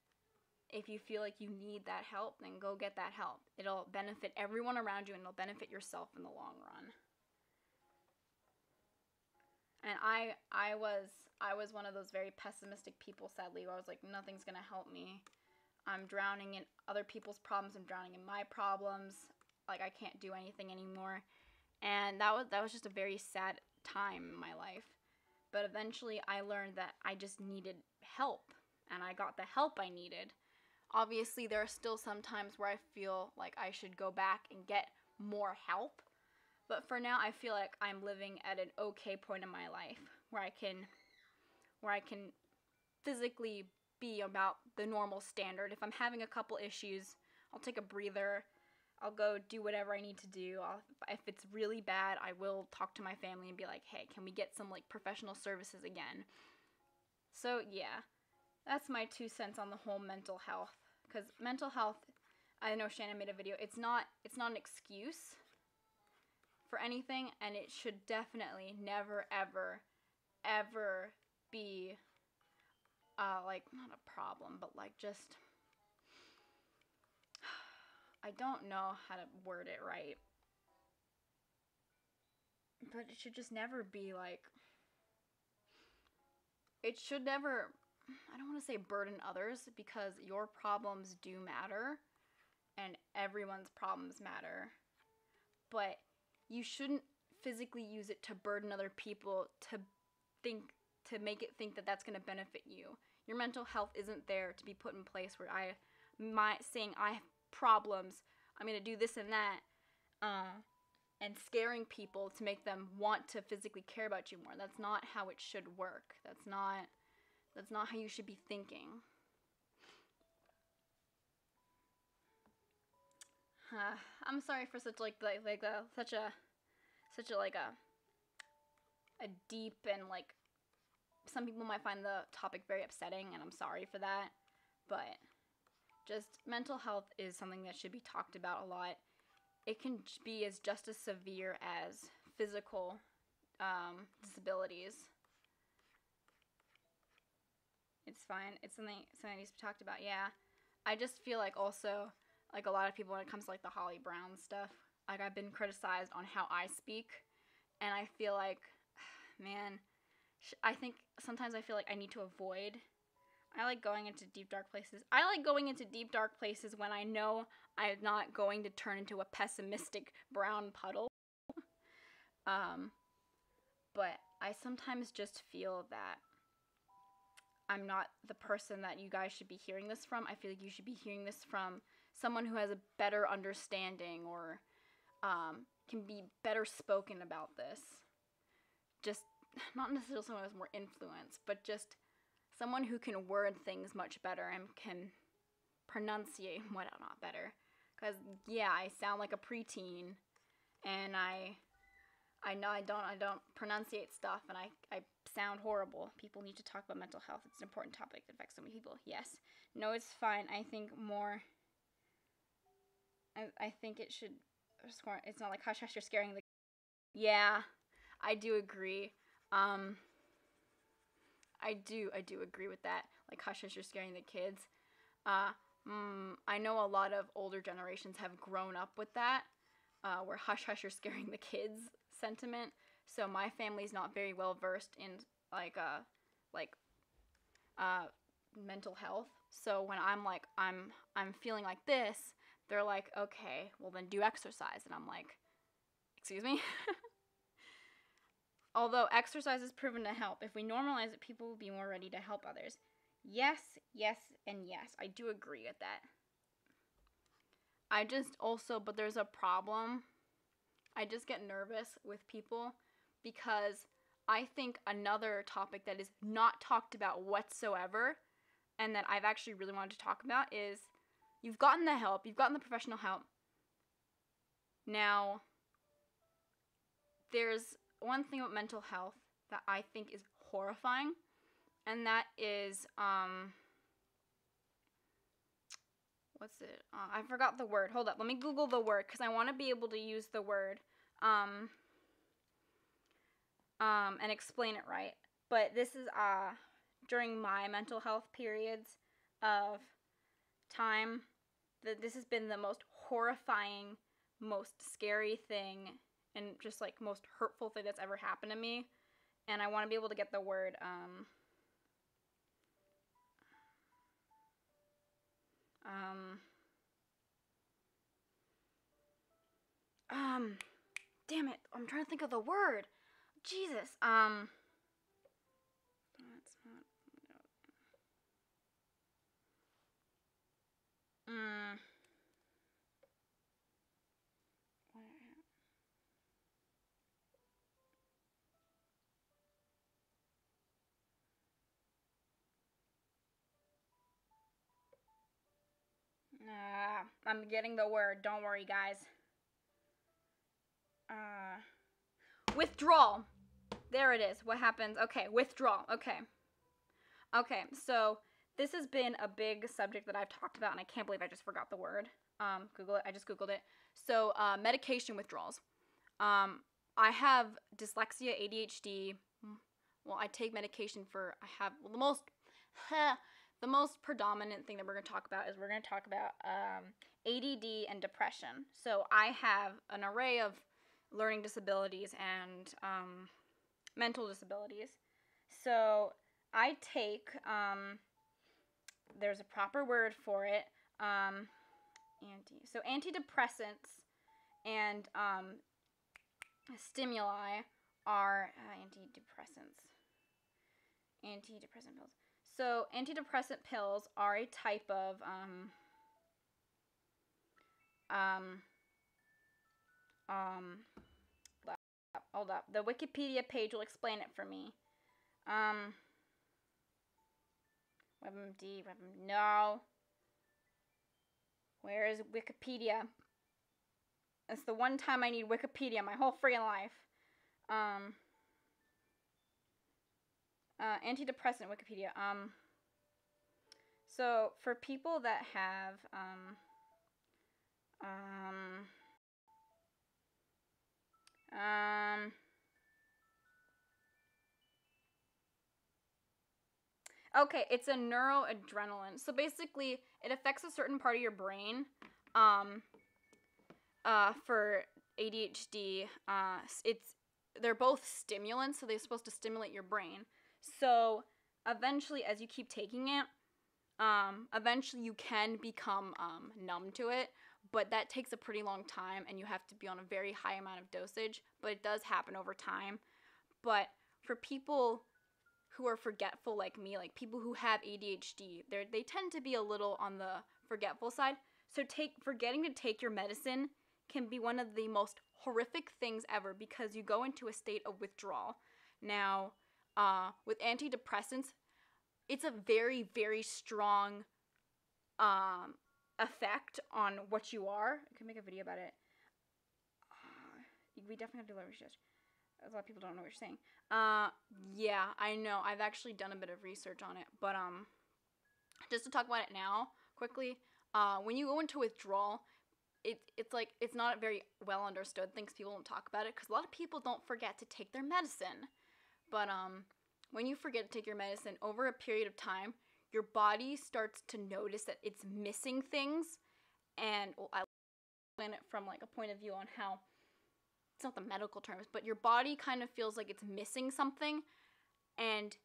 if you feel like you need that help, then go get that help. It'll benefit everyone around you, and it'll benefit yourself in the long run. And I was one of those very pessimistic people, sadly, where I was like, nothing's gonna help me. I'm drowning in other people's problems. I'm drowning in my problems. Like, I can't do anything anymore. And that was just a very sad time in my life. But eventually I learned that I just needed help, and I got the help I needed. Obviously, there are still some times where I feel like I should go back and get more help. But for now, I feel like I'm living at an okay point in my life where I can physically be about the normal standard. If I'm having a couple issues, I'll take a breather. I'll go do whatever I need to do. If it's really bad, I will talk to my family and be like, hey, can we get some like professional services again? So yeah, that's my 2 cents on the whole mental health. Because mental health, I know Shannon made a video, it's not an excuse for anything, and it should definitely never, ever, ever be, like, not a problem, but, like, just, I don't know how to word it right, but it should just never be, like, it should never, I don't want to say burden others, because your problems do matter, and everyone's problems matter, but you shouldn't physically use it to burden other people to make it think that that's going to benefit you. Your mental health isn't there to be put in place where saying I have problems, I'm going to do this and that, and scaring people to make them want to physically care about you more. That's not how it should work. That's not how you should be thinking. I'm sorry for such a deep and like, some people might find the topic very upsetting, and I'm sorry for that, but just mental health is something that should be talked about a lot. It can be just as severe as physical disabilities. It's fine. It's something that needs to be talked about. Yeah. I just feel like also, like, a lot of people, when it comes to, like, the Holly Brown stuff, like, I've been criticized on how I speak, and I feel like, man, I think sometimes I feel like I need to avoid. I like going into deep, dark places. I like going into deep, dark places when I know I'm not going to turn into a pessimistic brown puddle. But I sometimes just feel that I'm not the person that you guys should be hearing this from. I feel like you should be hearing this from someone who has a better understanding or can be better spoken about this. Just not necessarily someone who has more influence, but just someone who can word things much better and can pronunciate not better. Because, yeah, I sound like a preteen, and I know I don't pronunciate stuff, and I sound horrible. People need to talk about mental health. It's an important topic that affects so many people. Yes. No, it's fine. I think more... I think it should... It's not like, hush, hush, you're scaring the... Yeah, I do agree. I do agree with that. Like, hush, hush, you're scaring the kids. I know a lot of older generations have grown up with that, where hush, hush, you're scaring the kids sentiment. So my family's not very well versed in mental health. So when I'm like, I'm feeling like this, they're like, okay, well then do exercise. And I'm like, excuse me? Although exercise is proven to help. If we normalize it, people will be more ready to help others. Yes, yes, and yes. I do agree with that. I just also, but there's a problem. I just get nervous with people because I think another topic that is not talked about whatsoever and that I've actually really wanted to talk about is you've gotten the help, you've gotten the professional help. Now, there's one thing about mental health that I think is horrifying, and that is, what's it? I forgot the word. Hold up. Let me Google the word, because I want to be able to use the word, and explain it right. But this is, during my mental health periods of time, this has been the most horrifying, most scary thing, and just, like, most hurtful thing that's ever happened to me. And I want to be able to get the word, damn it, I'm trying to think of the word. Jesus, that's not, I'm getting the word. Don't worry, guys. Withdrawal. There it is. What happens? Okay, withdrawal. Okay. Okay, so this has been a big subject that I've talked about, and I can't believe I just forgot the word. Google it. I just Googled it. So, medication withdrawals. I have dyslexia, ADHD. Well, I take medication for, the most predominant thing that we're going to talk about is we're going to talk about ADD and depression. So I have an array of learning disabilities and mental disabilities. So I take, there's a proper word for it, so antidepressants and stimuli are antidepressant pills. So antidepressant pills are a type of hold up. The Wikipedia page will explain it for me. WebMD, no. Where is Wikipedia? It's the one time I need Wikipedia my whole freaking life. Antidepressant Wikipedia. So for people that have Okay, it's a neuroadrenaline. So basically, it affects a certain part of your brain. Um, for ADHD, they're both stimulants, so they're supposed to stimulate your brain. So eventually, as you keep taking it, eventually you can become numb to it, but that takes a pretty long time, and you have to be on a very high amount of dosage. But it does happen over time. But for people who are forgetful like me, like people who have ADHD, they tend to be a little on the forgetful side. So forgetting to take your medicine can be one of the most horrific things ever, because you go into a state of withdrawal. Now, with antidepressants, it's a very, very strong effect on what you are. I can make a video about it. We definitely have to learn research. A lot of people don't know what you're saying. Yeah, I know. I've actually done a bit of research on it, but just to talk about it now quickly. When you go into withdrawal, it's not very well understood. Things people don't talk about it because a lot of people don't forget to take their medicine. But when you forget to take your medicine over a period of time, your body starts to notice that it's missing things, and I explain it from like a point of view on how it's not the medical terms, but your body kind of feels like it's missing something, and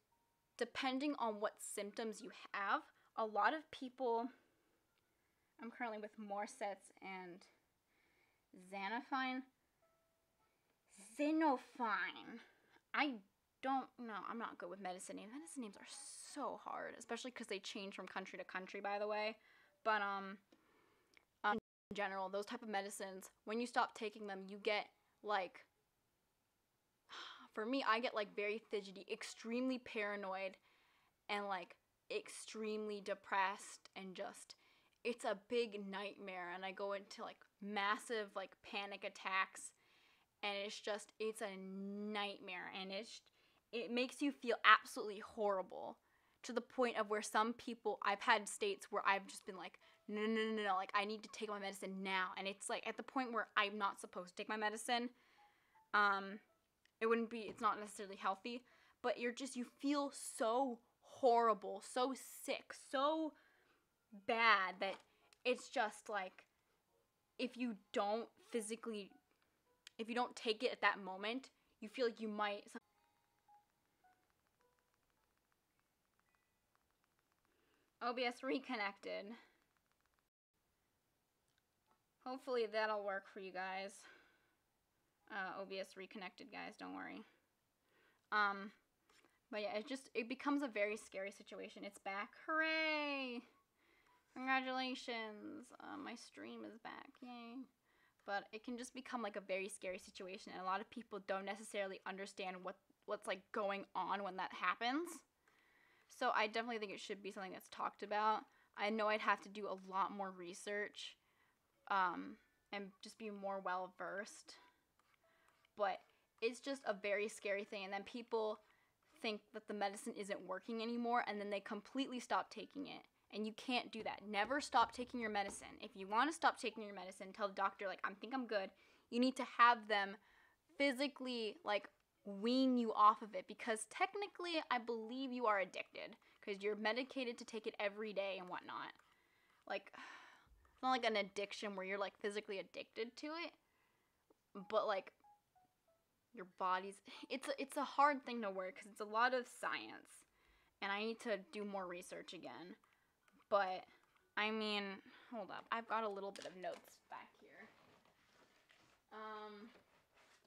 depending on what symptoms you have, a lot of people. I'm currently with Morsets and Xanafine. I don't know. I'm not good with medicine names. Medicine names are so hard, especially because they change from country to country, by the way. But in general, those type of medicines, when you stop taking them, you get like, for me, I get like very fidgety, extremely paranoid, and like extremely depressed, and just it's a big nightmare, and I go into like massive like panic attacks, and it's a nightmare, and it makes you feel absolutely horrible, to the point of where some people, I've had states where I've just been like, no, like I need to take my medicine now, and it's like at the point where I'm not supposed to take my medicine. It's not necessarily healthy, but you feel so horrible, so sick, so bad that it's just like, if you don't take it at that moment, you feel like you might. OBS reconnected. Hopefully that'll work for you guys. OBS reconnected, guys, don't worry. But yeah, it becomes a very scary situation. It's back. Hooray! Congratulations. My stream is back. Yay. But it can just become like a very scary situation, and a lot of people don't necessarily understand what's like going on when that happens. So I definitely think it should be something that's talked about. I know I'd have to do a lot more research, and just be more well versed. But it's just a very scary thing, and then people think that the medicine isn't working anymore, and then they completely stop taking it. And you can't do that. Never stop taking your medicine. If you want to stop taking your medicine, tell the doctor, like, I think I'm good. You need to have them physically, like, wean you off of it, because technically I believe you are addicted, because you're medicated to take it every day and whatnot. Like, it's not like an addiction where you're like physically addicted to it, but like your body's, it's a hard thing to work, because it's a lot of science, and I need to do more research again. But I mean, hold up, I've got a little bit of notes back here.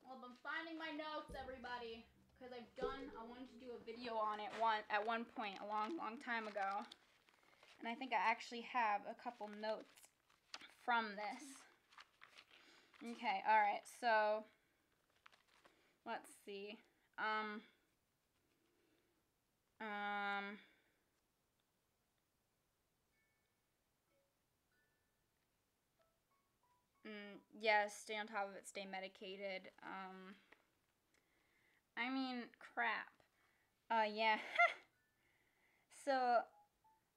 Well, I'm finding my notes, everybody, because I wanted to do a video on it at one point a long time ago, and I think I actually have a couple notes from this. Okay, all right, so let's see. Yes, stay on top of it, stay medicated. I mean, crap. Yeah. So,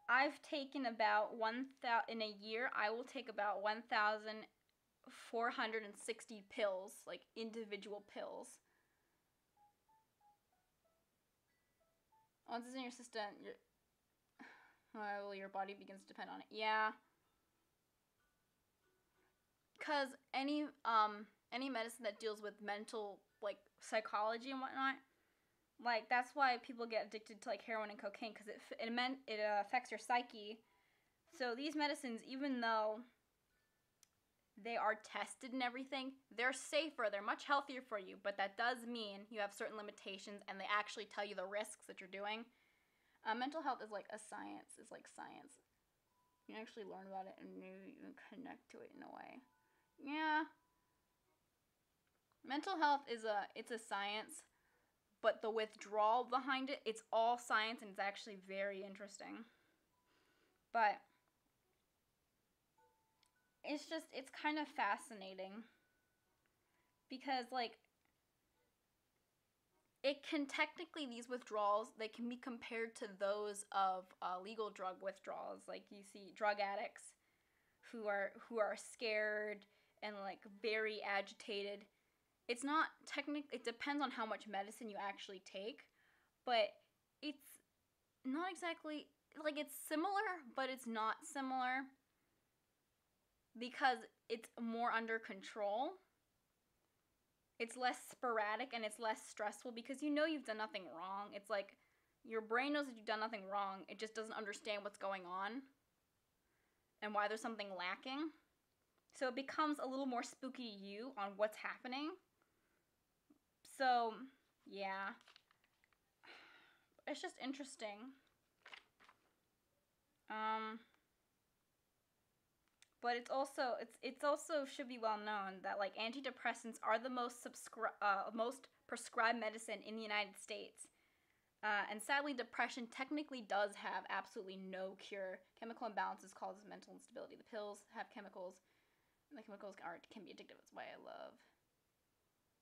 I've taken about 1,000, in a year, I will take about 1,000 460 pills, like individual pills. Once it's in your system, your body begins to depend on it. Yeah. Because any medicine that deals with mental, like, psychology and whatnot, like, that's why people get addicted to, like, heroin and cocaine, because it affects your psyche. So these medicines, even though they are tested and everything, they're safer, they're much healthier for you, but that does mean you have certain limitations, and they actually tell you the risks that you're doing. Mental health is like a science, science. You actually learn about it and you can connect to it in a way. Yeah. Mental health it's a science, but the withdrawal behind it, it's all science, and it's actually very interesting. But it's kind of fascinating because, like, it can technically, these withdrawals, they can be compared to those of legal drug withdrawals. Like, you see drug addicts who are scared and, like, very agitated. It's not it depends on how much medicine you actually take, but it's not exactly, like, it's similar, but it's not similar because it's more under control. It's less sporadic and it's less stressful because you know you've done nothing wrong. It's like your brain knows that you've done nothing wrong. It just doesn't understand what's going on and why there's something lacking. So it becomes a little more spooky to you on what's happening. So, yeah. It's just interesting. But it's also should be well known that, like, antidepressants are the most prescribed medicine in the United States. And sadly, depression technically does have absolutely no cure. Chemical imbalances causes mental instability. The pills have chemicals, and the chemicals can be addictive. That's why I love,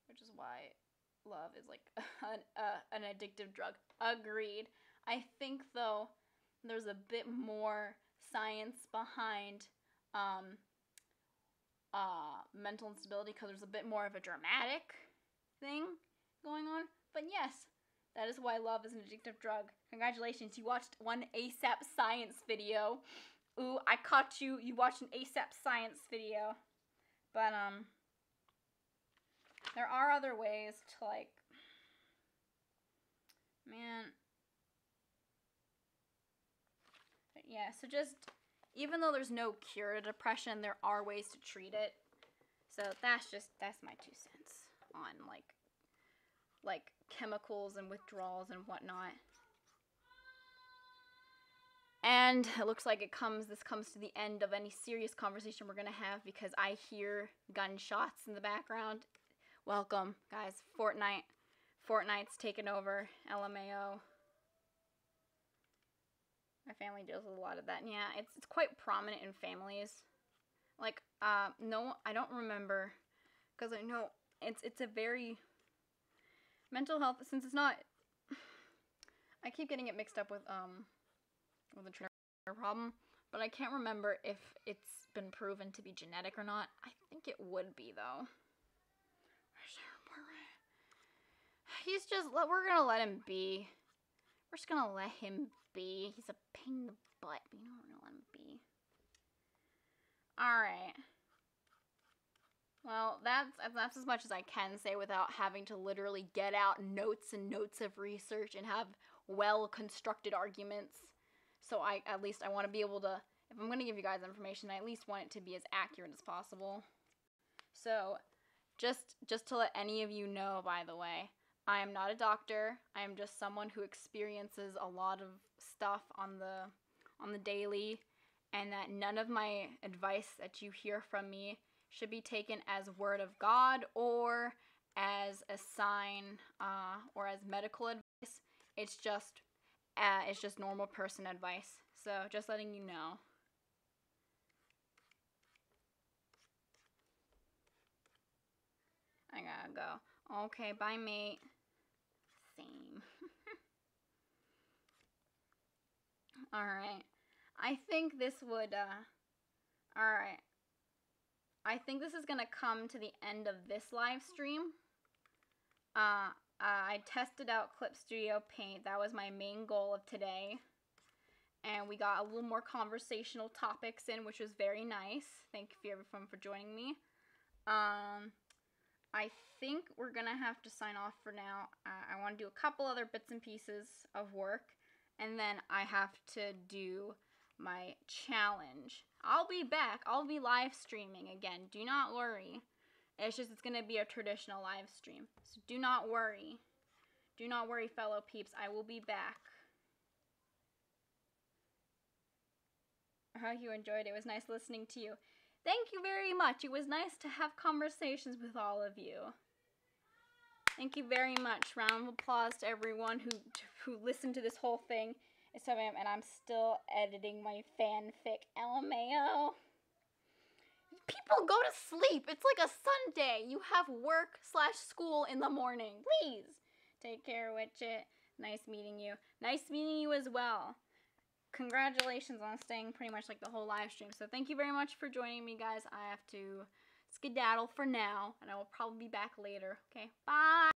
which is why love is like an addictive drug. Agreed. I think, though, there's a bit more science behind mental instability because there's a bit more of a dramatic thing going on. But yes, that is why love is an addictive drug. Congratulations, you watched one ASAP science video. Ooh, I caught you. You watched an ASAP science video. But there are other ways to, like, man. But yeah, so just, even though there's no cure to depression, there are ways to treat it. So that's my 2 cents on, like chemicals and withdrawals and whatnot. And it looks like this comes to the end of any serious conversation we're gonna have because I hear gunshots in the background. Welcome, guys. Fortnite's taken over. LMAO. My family deals with a lot of that. And yeah, it's quite prominent in families. Like, no, I don't remember, because I know it's a very, mental health, since it's not, I keep getting it mixed up with a trigger problem, but I can't remember if it's been proven to be genetic or not. I think it would be, though. We're gonna let him be. We're just gonna let him be. He's a pain in the butt, but you know, we're gonna let him be. Alright. Well, that's as much as I can say without having to literally get out notes and notes of research and have well-constructed arguments. So at least I want to be able to, if I'm going to give you guys information, I at least want it to be as accurate as possible. So, just to let any of you know, by the way, I am not a doctor. I am just someone who experiences a lot of stuff on the daily, and that none of my advice that you hear from me should be taken as word of God or as a sign or as medical advice. It's just normal person advice. So just letting you know. I gotta go. Okay, bye, mate. Same. Alright. I think this would, alright. I think this is gonna come to the end of this live stream. I tested out Clip Studio Paint. That was my main goal of today. And we got a little more conversational topics in, which was very nice. Thank you everyone for joining me. I think we're gonna have to sign off for now. I want to do a couple other bits and pieces of work, and then I have to do my challenge. I'll be back. I'll be live streaming again. Do not worry. It's gonna be a traditional live stream. So do not worry. Do not worry, fellow peeps. I will be back. I hope you enjoyed it. It was nice listening to you. Thank you very much. It was nice to have conversations with all of you. Thank you very much. Round of applause to everyone who listened to this whole thing. It's 7 a.m. and I'm still editing my fanfic. LMAO. People go to sleep. It's like a Sunday. You have work/school in the morning. Please. Take care, Wichit. Nice meeting you. Nice meeting you as well. Congratulations on staying pretty much like the whole live stream. So thank you very much for joining me, guys. I have to skedaddle for now, and I will probably be back later. Okay, bye.